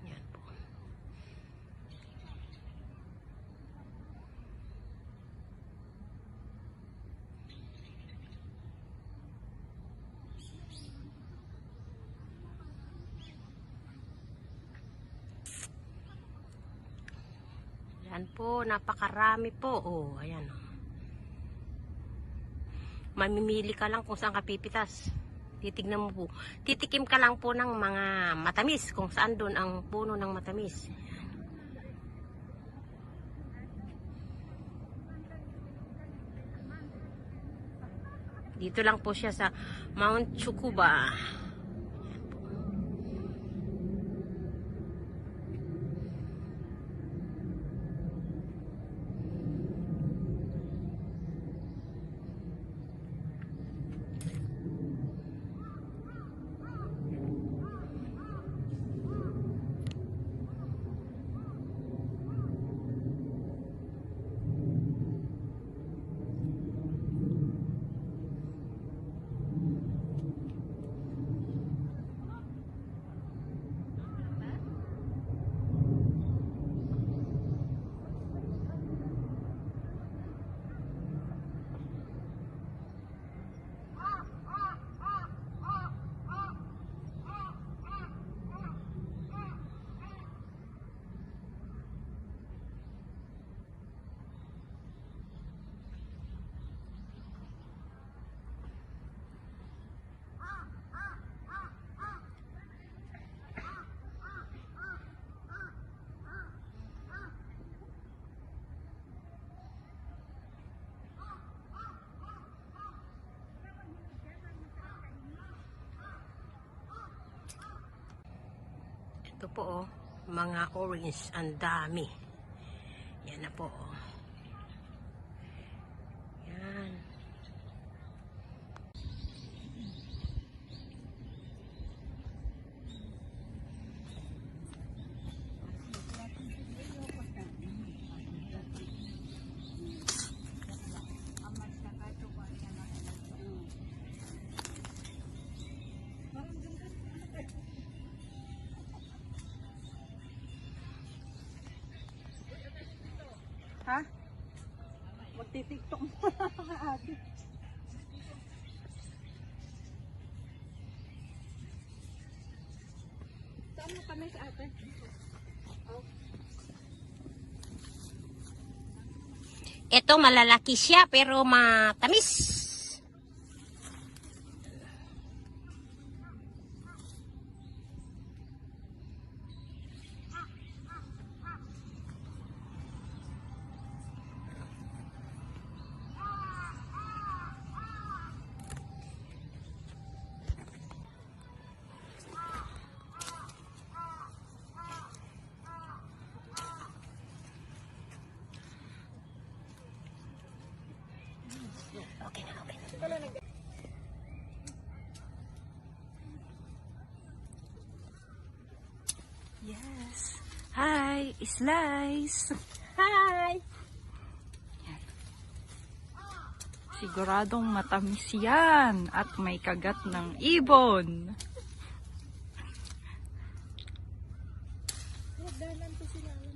Ayan po. Ayan po, napakarami po. Oh, ayan. Mamimili ka lang kung saan ka pipitas. Titignan mo po. Titikim ka lang po ng mga matamis. Kung saan doon ang puno ng matamis. Dito lang po siya sa Mount Tsukuba. Ito po oh, mga orange, ang dami. Yan na po oh. Yan. Ha? Magti-tiktok mo mga ate. Saan mo kami sa ate? Ito malalaki siya pero matamis. Okay na, okay na. Yes. Hi, Slice. Hi! Siguradong matamis yan at may kagat ng ibon.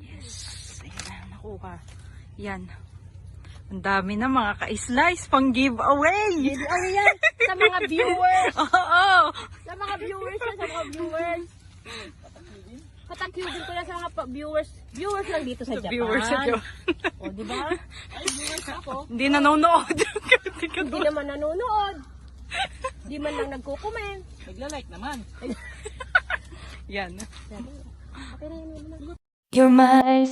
Yes, ayan, nakuha. Yan. Ang dami na mga ka-slice pang giveaway. Ano yan? Sa mga viewers! Oo. Sa mga viewers yan, sa mga viewers! Patakibin ko na sa mga viewers. Viewers lang dito sa Japan. Viewers sa Japan. O, di ba? Ay, viewers ako. Hindi nanonood. Hindi naman nanonood. Hindi man lang nagko-comment. Nagla-like naman. Yan. Okay na yun. You're my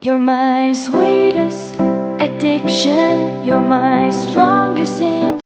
You're my sweetest addiction, you're my strongest sin.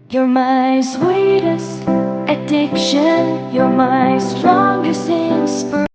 You're my sweetest addiction, you're my strongest inspiration.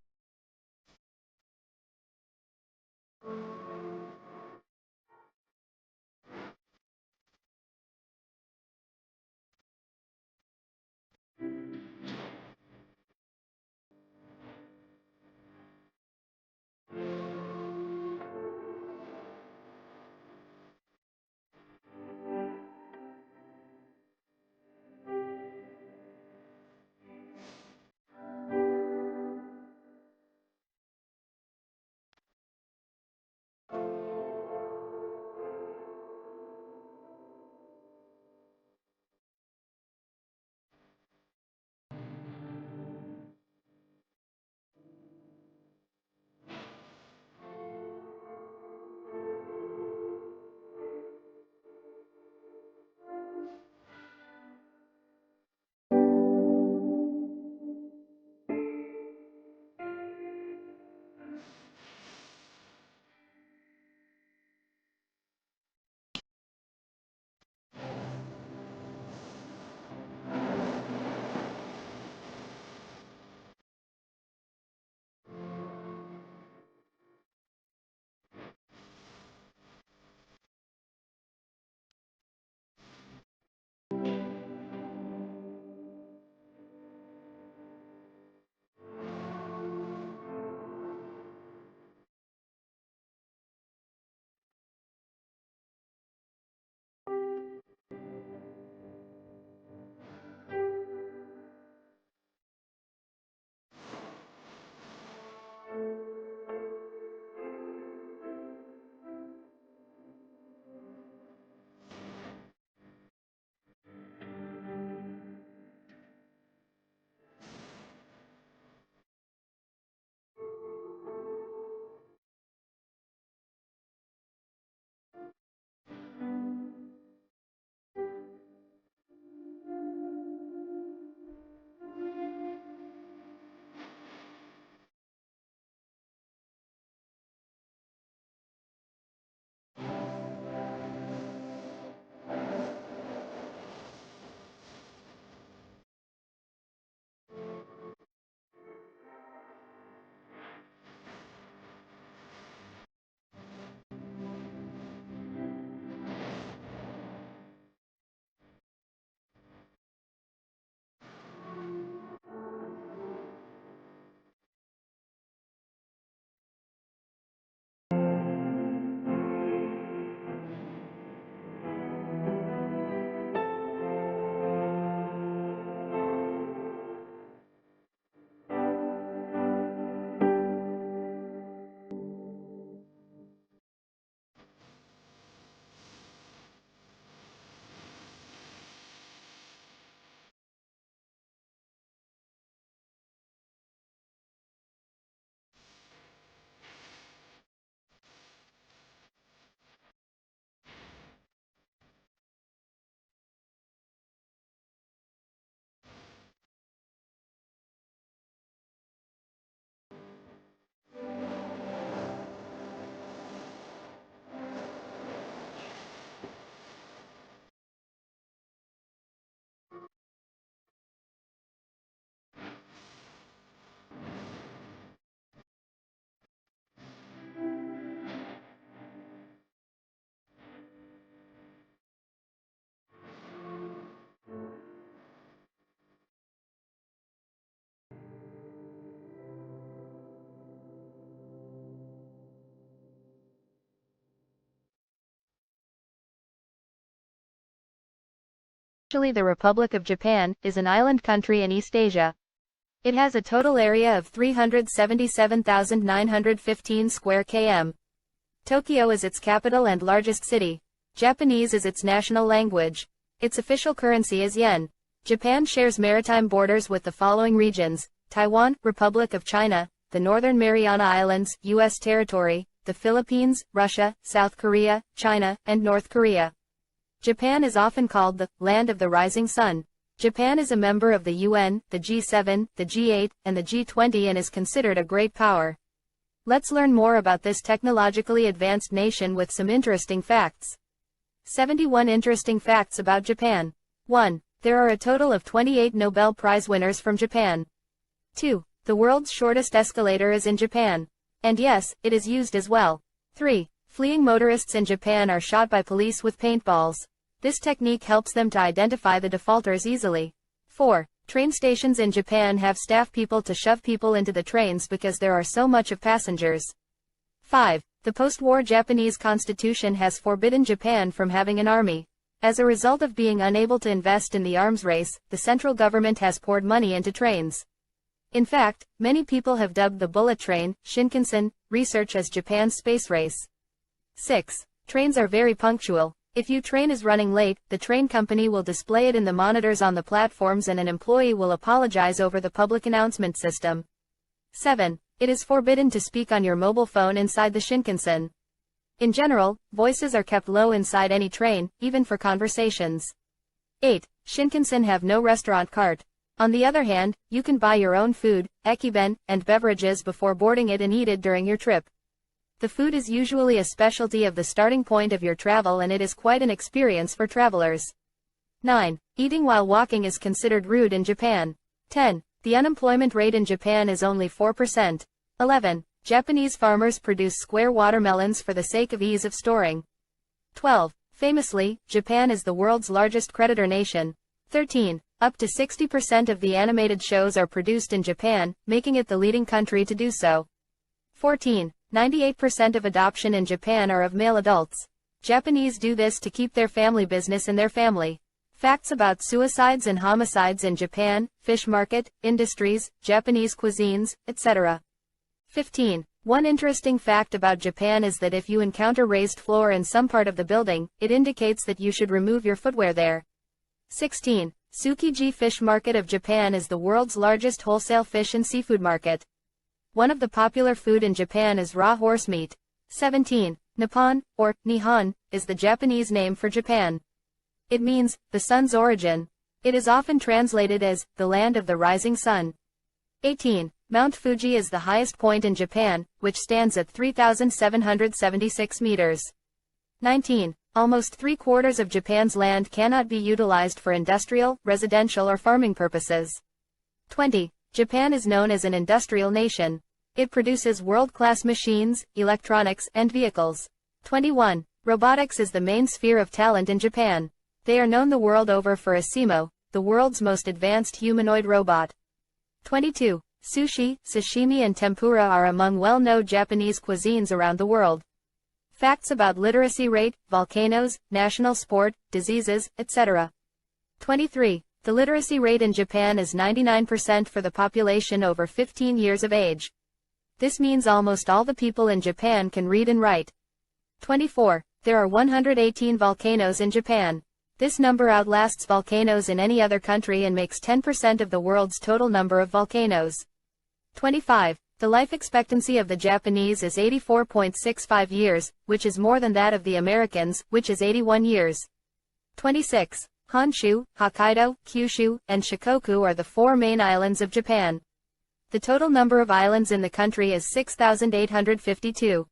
Actually, the Republic of Japan is an island country in East Asia. It has a total area of 377,915 square km. Tokyo is its capital and largest city. Japanese is its national language. Its official currency is yen. Japan shares maritime borders with the following regions: Taiwan, Republic of China, the Northern Mariana Islands, U.S. territory, the Philippines, Russia, South Korea, China, and North Korea. Japan is often called the land of the rising sun. Japan is a member of the UN, the G7, the G8, and the G20 and is considered a great power. Let's learn more about this technologically advanced nation with some interesting facts. 71 interesting facts about Japan. 1. There are a total of 28 Nobel Prize winners from Japan. 2. The world's shortest escalator is in Japan. And yes, it is used as well. 3. Fleeing motorists in Japan are shot by police with paintballs. This technique helps them to identify the defaulters easily. 4. Train stations in Japan have staff people to shove people into the trains because there are so much of passengers. 5. The post-war Japanese constitution has forbidden Japan from having an army. As a result of being unable to invest in the arms race, the central government has poured money into trains. In fact, many people have dubbed the bullet train, Shinkansen, research as Japan's space race. 6. Trains are very punctual. If your train is running late, the train company will display it in the monitors on the platforms and an employee will apologize over the public announcement system. 7. It is forbidden to speak on your mobile phone inside the Shinkansen. In general, voices are kept low inside any train, even for conversations. 8. Shinkansen have no restaurant cart. On the other hand, you can buy your own food, ekiben, and beverages before boarding it and eat it during your trip. The food is usually a specialty of the starting point of your travel and it is quite an experience for travelers. 9. Eating while walking is considered rude in Japan. 10. The unemployment rate in Japan is only 4%. 11. Japanese farmers produce square watermelons for the sake of ease of storing. 12. Famously, Japan is the world's largest creditor nation. 13. Up to 60% of the animated shows are produced in Japan, making it the leading country to do so. 14. 98% of adoption in Japan are of male adults. Japanese do this to keep their family business in their family. Facts about suicides and homicides in Japan, fish market, industries, Japanese cuisines, etc. 15. One interesting fact about Japan is that if you encounter raised floor in some part of the building, it indicates that you should remove your footwear there. 16. Tsukiji Fish Market of Japan is the world's largest wholesale fish and seafood market. One of the popular food in Japan is raw horse meat. 17. Nippon, or Nihon, is the Japanese name for Japan. It means, the sun's origin. It is often translated as, the land of the rising sun. 18. Mount Fuji is the highest point in Japan, which stands at 3,776 meters. 19. Almost 3/4 of Japan's land cannot be utilized for industrial, residential or farming purposes. 20. Japan is known as an industrial nation. It produces world-class machines, electronics, and vehicles. 21. Robotics is the main sphere of talent in Japan. They are known the world over for Asimo, the world's most advanced humanoid robot. 22. Sushi, sashimi and tempura are among well-known Japanese cuisines around the world. Facts about literacy rate, volcanoes, national sport, diseases, etc. 23. The literacy rate in Japan is 99% for the population over 15 years of age. This means almost all the people in Japan can read and write. 24. There are 118 volcanoes in Japan. This number outlasts volcanoes in any other country and makes 10% of the world's total number of volcanoes. 25. The life expectancy of the Japanese is 84.65 years, which is more than that of the Americans, which is 81 years. 26. Honshu, Hokkaido, Kyushu, and Shikoku are the 4 main islands of Japan. The total number of islands in the country is 6,852.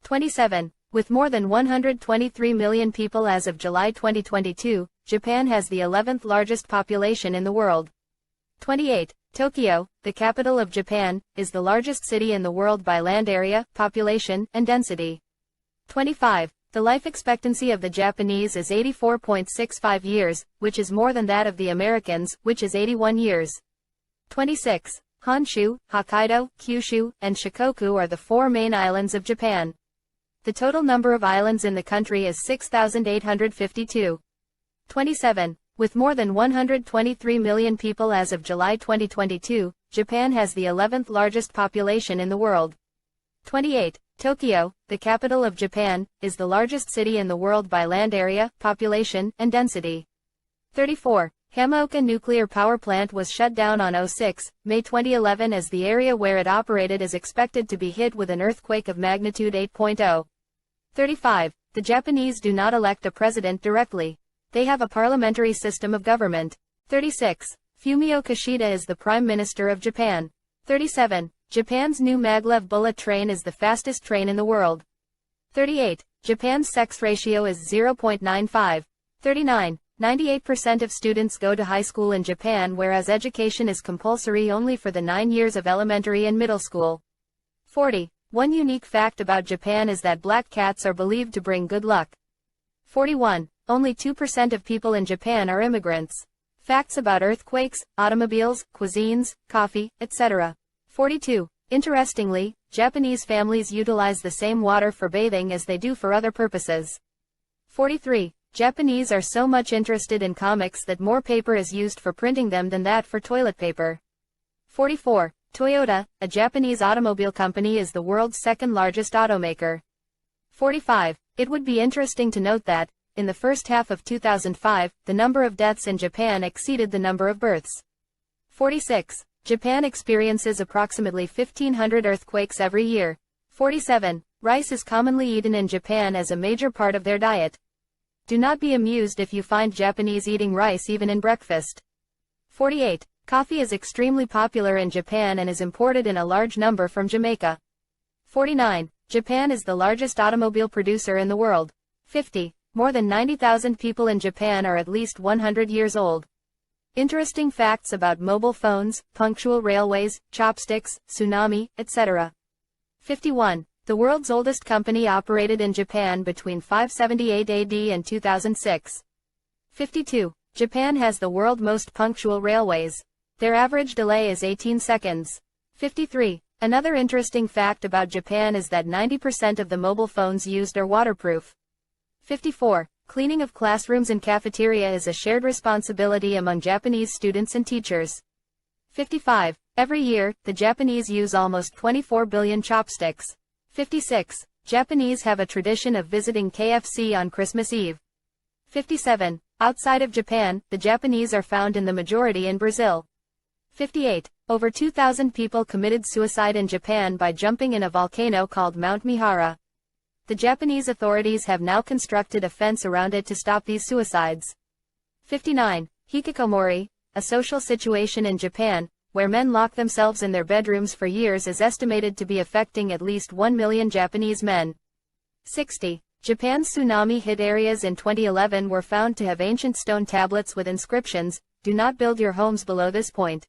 27. With more than 123 million people as of July 2022, Japan has the 11th largest population in the world. 28. Tokyo, the capital of Japan, is the largest city in the world by land area, population, and density. 25. The life expectancy of the Japanese is 84.65 years, which is more than that of the Americans, which is 81 years. 26. Honshu, Hokkaido, Kyushu, and Shikoku are the 4 main islands of Japan. The total number of islands in the country is 6,852. 27. With more than 123 million people as of July 2022, Japan has the 11th largest population in the world. 28. Tokyo, the capital of Japan, is the largest city in the world by land area, population, and density. 34. Hamaoka nuclear power plant was shut down on 6 May 2011 as the area where it operated is expected to be hit with an earthquake of magnitude 8.0. 35. The Japanese do not elect a president directly. They have a parliamentary system of government. 36. Fumio Kishida is the Prime Minister of Japan. 37. Japan's new maglev bullet train is the fastest train in the world. 38. Japan's sex ratio is 0.95. 39. 98% of students go to high school in Japan, whereas education is compulsory only for the 9 years of elementary and middle school. 40. One unique fact about Japan is that black cats are believed to bring good luck. 41. Only 2% of people in Japan are immigrants. Facts about earthquakes, automobiles, cuisines, coffee, etc. 42. Interestingly, Japanese families utilize the same water for bathing as they do for other purposes. 43. Japanese are so much interested in comics that more paper is used for printing them than that for toilet paper. 44. Toyota, a Japanese automobile company, is the world's second largest automaker. 45. It would be interesting to note that, in the first half of 2005, the number of deaths in Japan exceeded the number of births. 46. Japan experiences approximately 1,500 earthquakes every year. 47. Rice is commonly eaten in Japan as a major part of their diet. Do not be amused if you find Japanese eating rice even in breakfast. 48. Coffee is extremely popular in Japan and is imported in a large number from Jamaica. 49. Japan is the largest automobile producer in the world. 50. More than 90,000 people in Japan are at least 100 years old. Interesting facts about mobile phones, punctual railways, chopsticks, tsunami, etc. 51. The world's oldest company operated in Japan between 578 AD and 2006. 52. Japan has the world's most punctual railways. Their average delay is 18 seconds. 53. Another interesting fact about Japan is that 90% of the mobile phones used are waterproof. 54. Cleaning of classrooms and cafeteria is a shared responsibility among Japanese students and teachers. 55. Every year, the Japanese use almost 24 billion chopsticks. 56. Japanese have a tradition of visiting KFC on Christmas Eve. 57. Outside of Japan, the Japanese are found in the majority in Brazil. 58. Over 2,000 people committed suicide in Japan by jumping in a volcano called Mount Mihara. The Japanese authorities have now constructed a fence around it to stop these suicides. 59. Hikikomori, a social situation in Japan, where men lock themselves in their bedrooms for years, is estimated to be affecting at least 1 million Japanese men. 60. Japan's tsunami-hit areas in 2011 were found to have ancient stone tablets with inscriptions, "Do not build your homes below this point."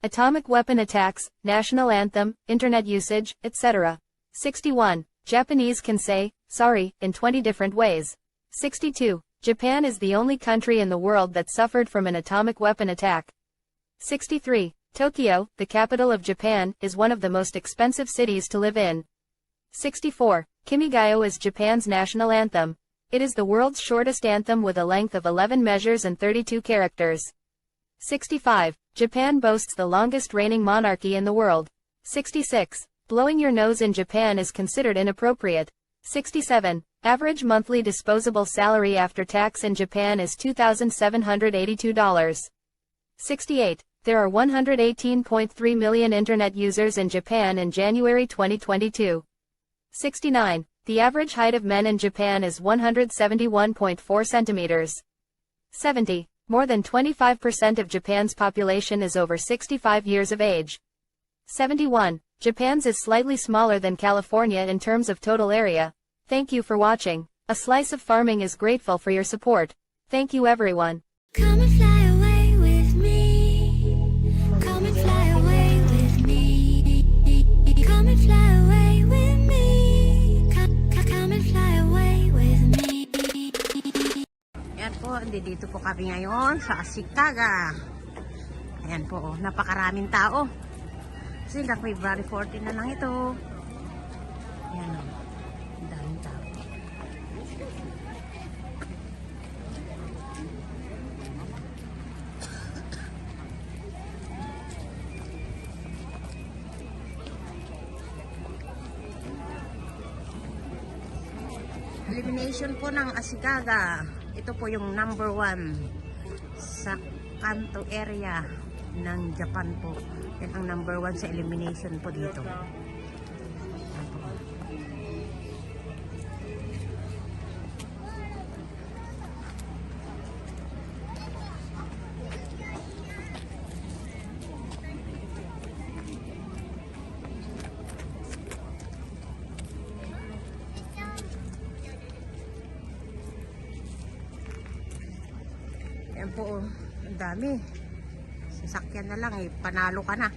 Atomic weapon attacks, national anthem, internet usage, etc. 61. Japanese can say, sorry, in 20 different ways. 62. Japan is the only country in the world that suffered from an atomic weapon attack. 63. Tokyo, the capital of Japan, is one of the most expensive cities to live in. 64. Kimigayo is Japan's national anthem. It is the world's shortest anthem with a length of 11 measures and 32 characters. 65. Japan boasts the longest reigning monarchy in the world. 66. Blowing your nose in Japan is considered inappropriate. 67. Average monthly disposable salary after tax in Japan is $2,782. 68. There are 118.3 million internet users in Japan in January 2022. 69. The average height of men in Japan is 171.4 centimeters. 70. More than 25% of Japan's population is over 65 years of age. 71. Japan's is slightly smaller than California in terms of total area. Thank you for watching. A Slice of Farming is grateful for your support. Thank you everyone. Come and fly away with me. Come and fly away with me. Come and fly away with me. Come and fly away with me. Ayan po, dito po kami ngayon sa Ashikaga. Ayan po, napakaraming tao. Kasi February 14 na lang ito. Ayan o, ang daming tao. elimination po ng Ashikaga. Ito po yung number 1 sa Kanto area ng Japan po. Yan ang number 1 sa elimination po dito. Yan po, ang dami. Sasakyan na lang eh, panalo ka na.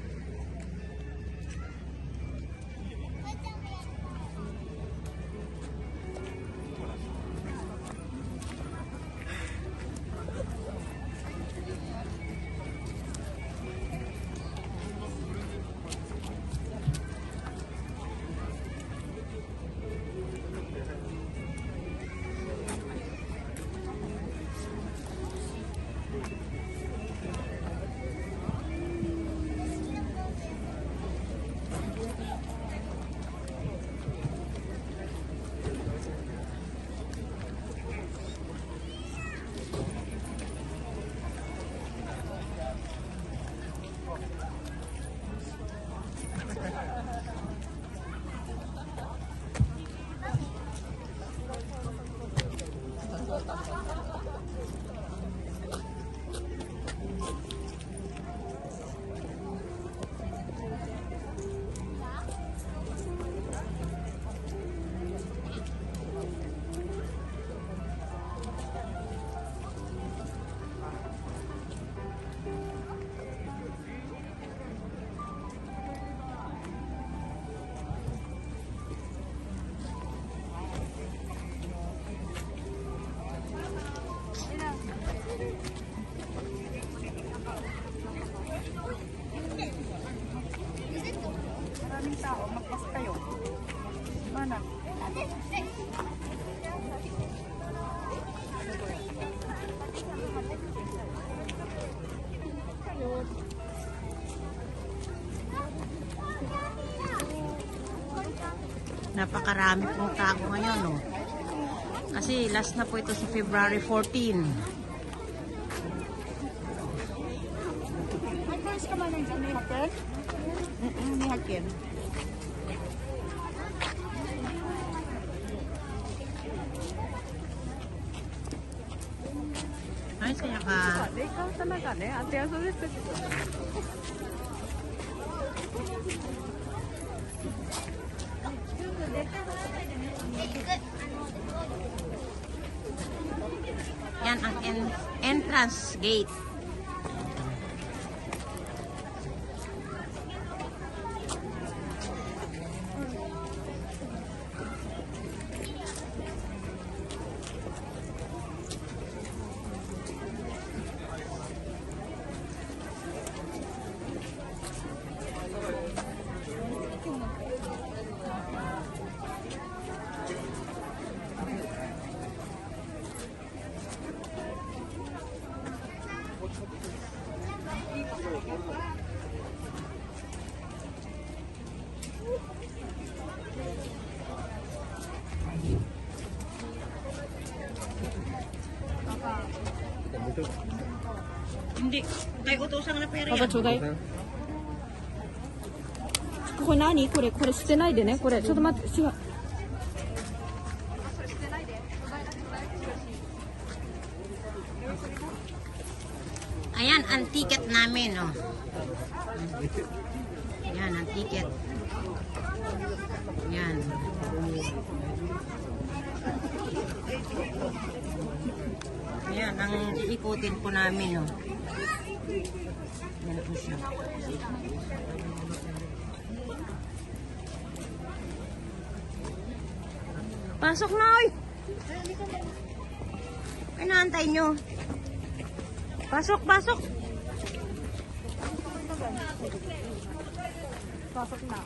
Maraming tao, magpas kayo. Mana? Napakarami pong tao ngayon, no? Kasi last na po ito sa February 14. Magpas ka man ng may haken? May haken. Ay, saya ka. Ikaw talaga, ne? Ate, aso rin. Yan ang entrance gate. Hindi. Tayo utusan na pera yan. ちょうだい。これ何これ捨てないでね。これ、ちょっと待って、違う。 Ayan, ang ticket namin, oh. Ayan, ang ticket. Ayan. Ayan, ang ikutin po namin, oh. Ayan po siya. Pasok na, oy! Ay, naantay nyo. Pasok, pasok. Pasok na.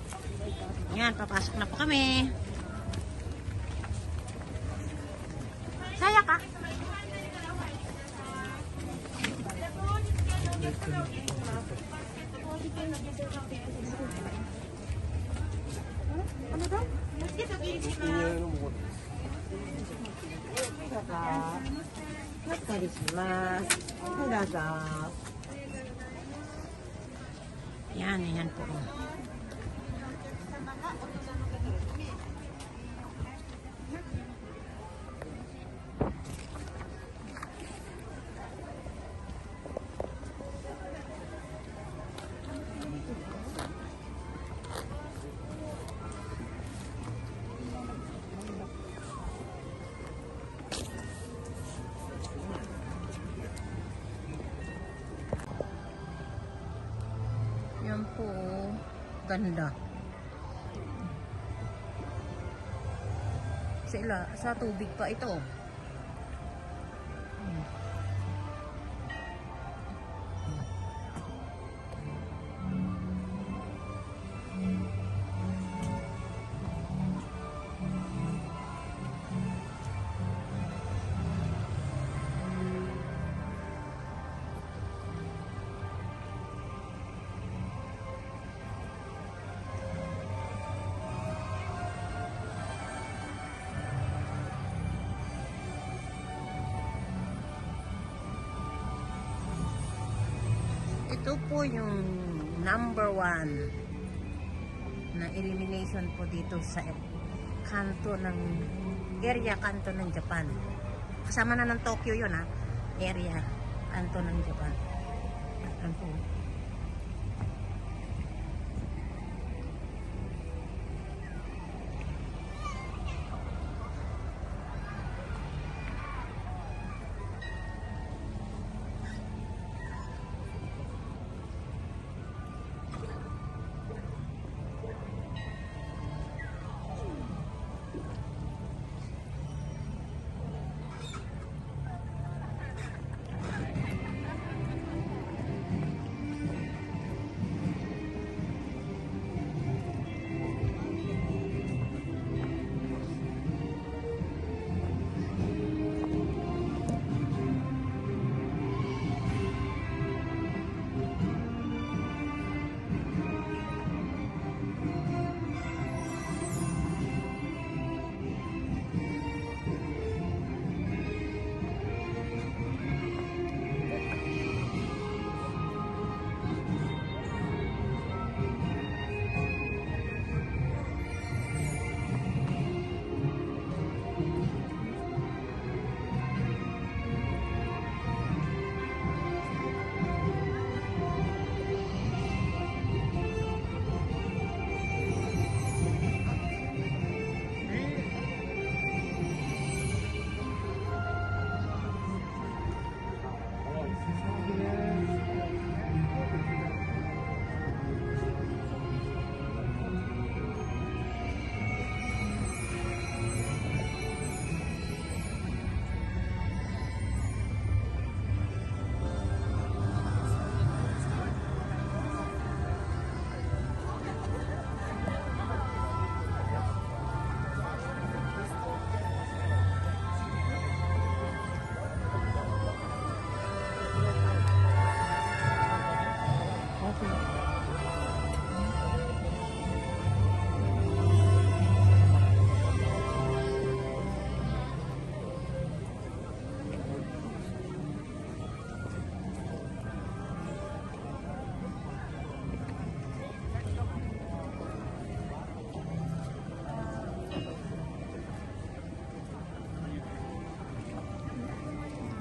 Yan, papasok na po kami. Saya ka? Ano daw? なったりします。どうぞ。 Yan, yan po. Yan po, ganda. Sila, sa tubig pa ito. Ito po yung number 1 na elimination po dito sa kanto ng area kanto ng Japan. Kasama na ng Tokyo yun ha. Area kanto ng Japan. Ayan po.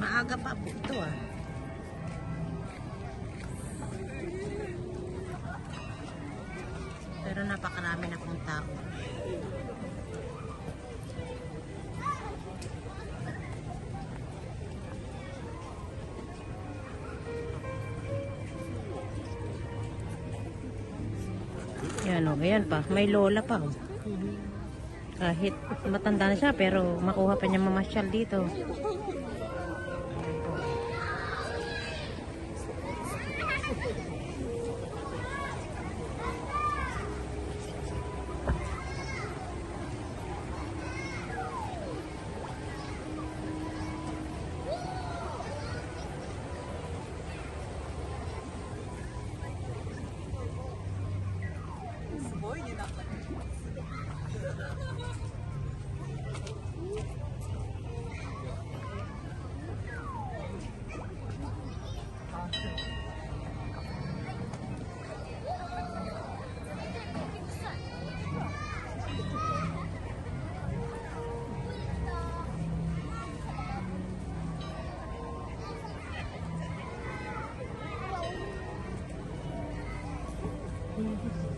Maaga pa po ito ah. Pero napakarami na pong tao. Yan o, ayan pa. May lola pa o. Kahit matanda na siya pero makuha pa niya mamasyal dito. Thank you.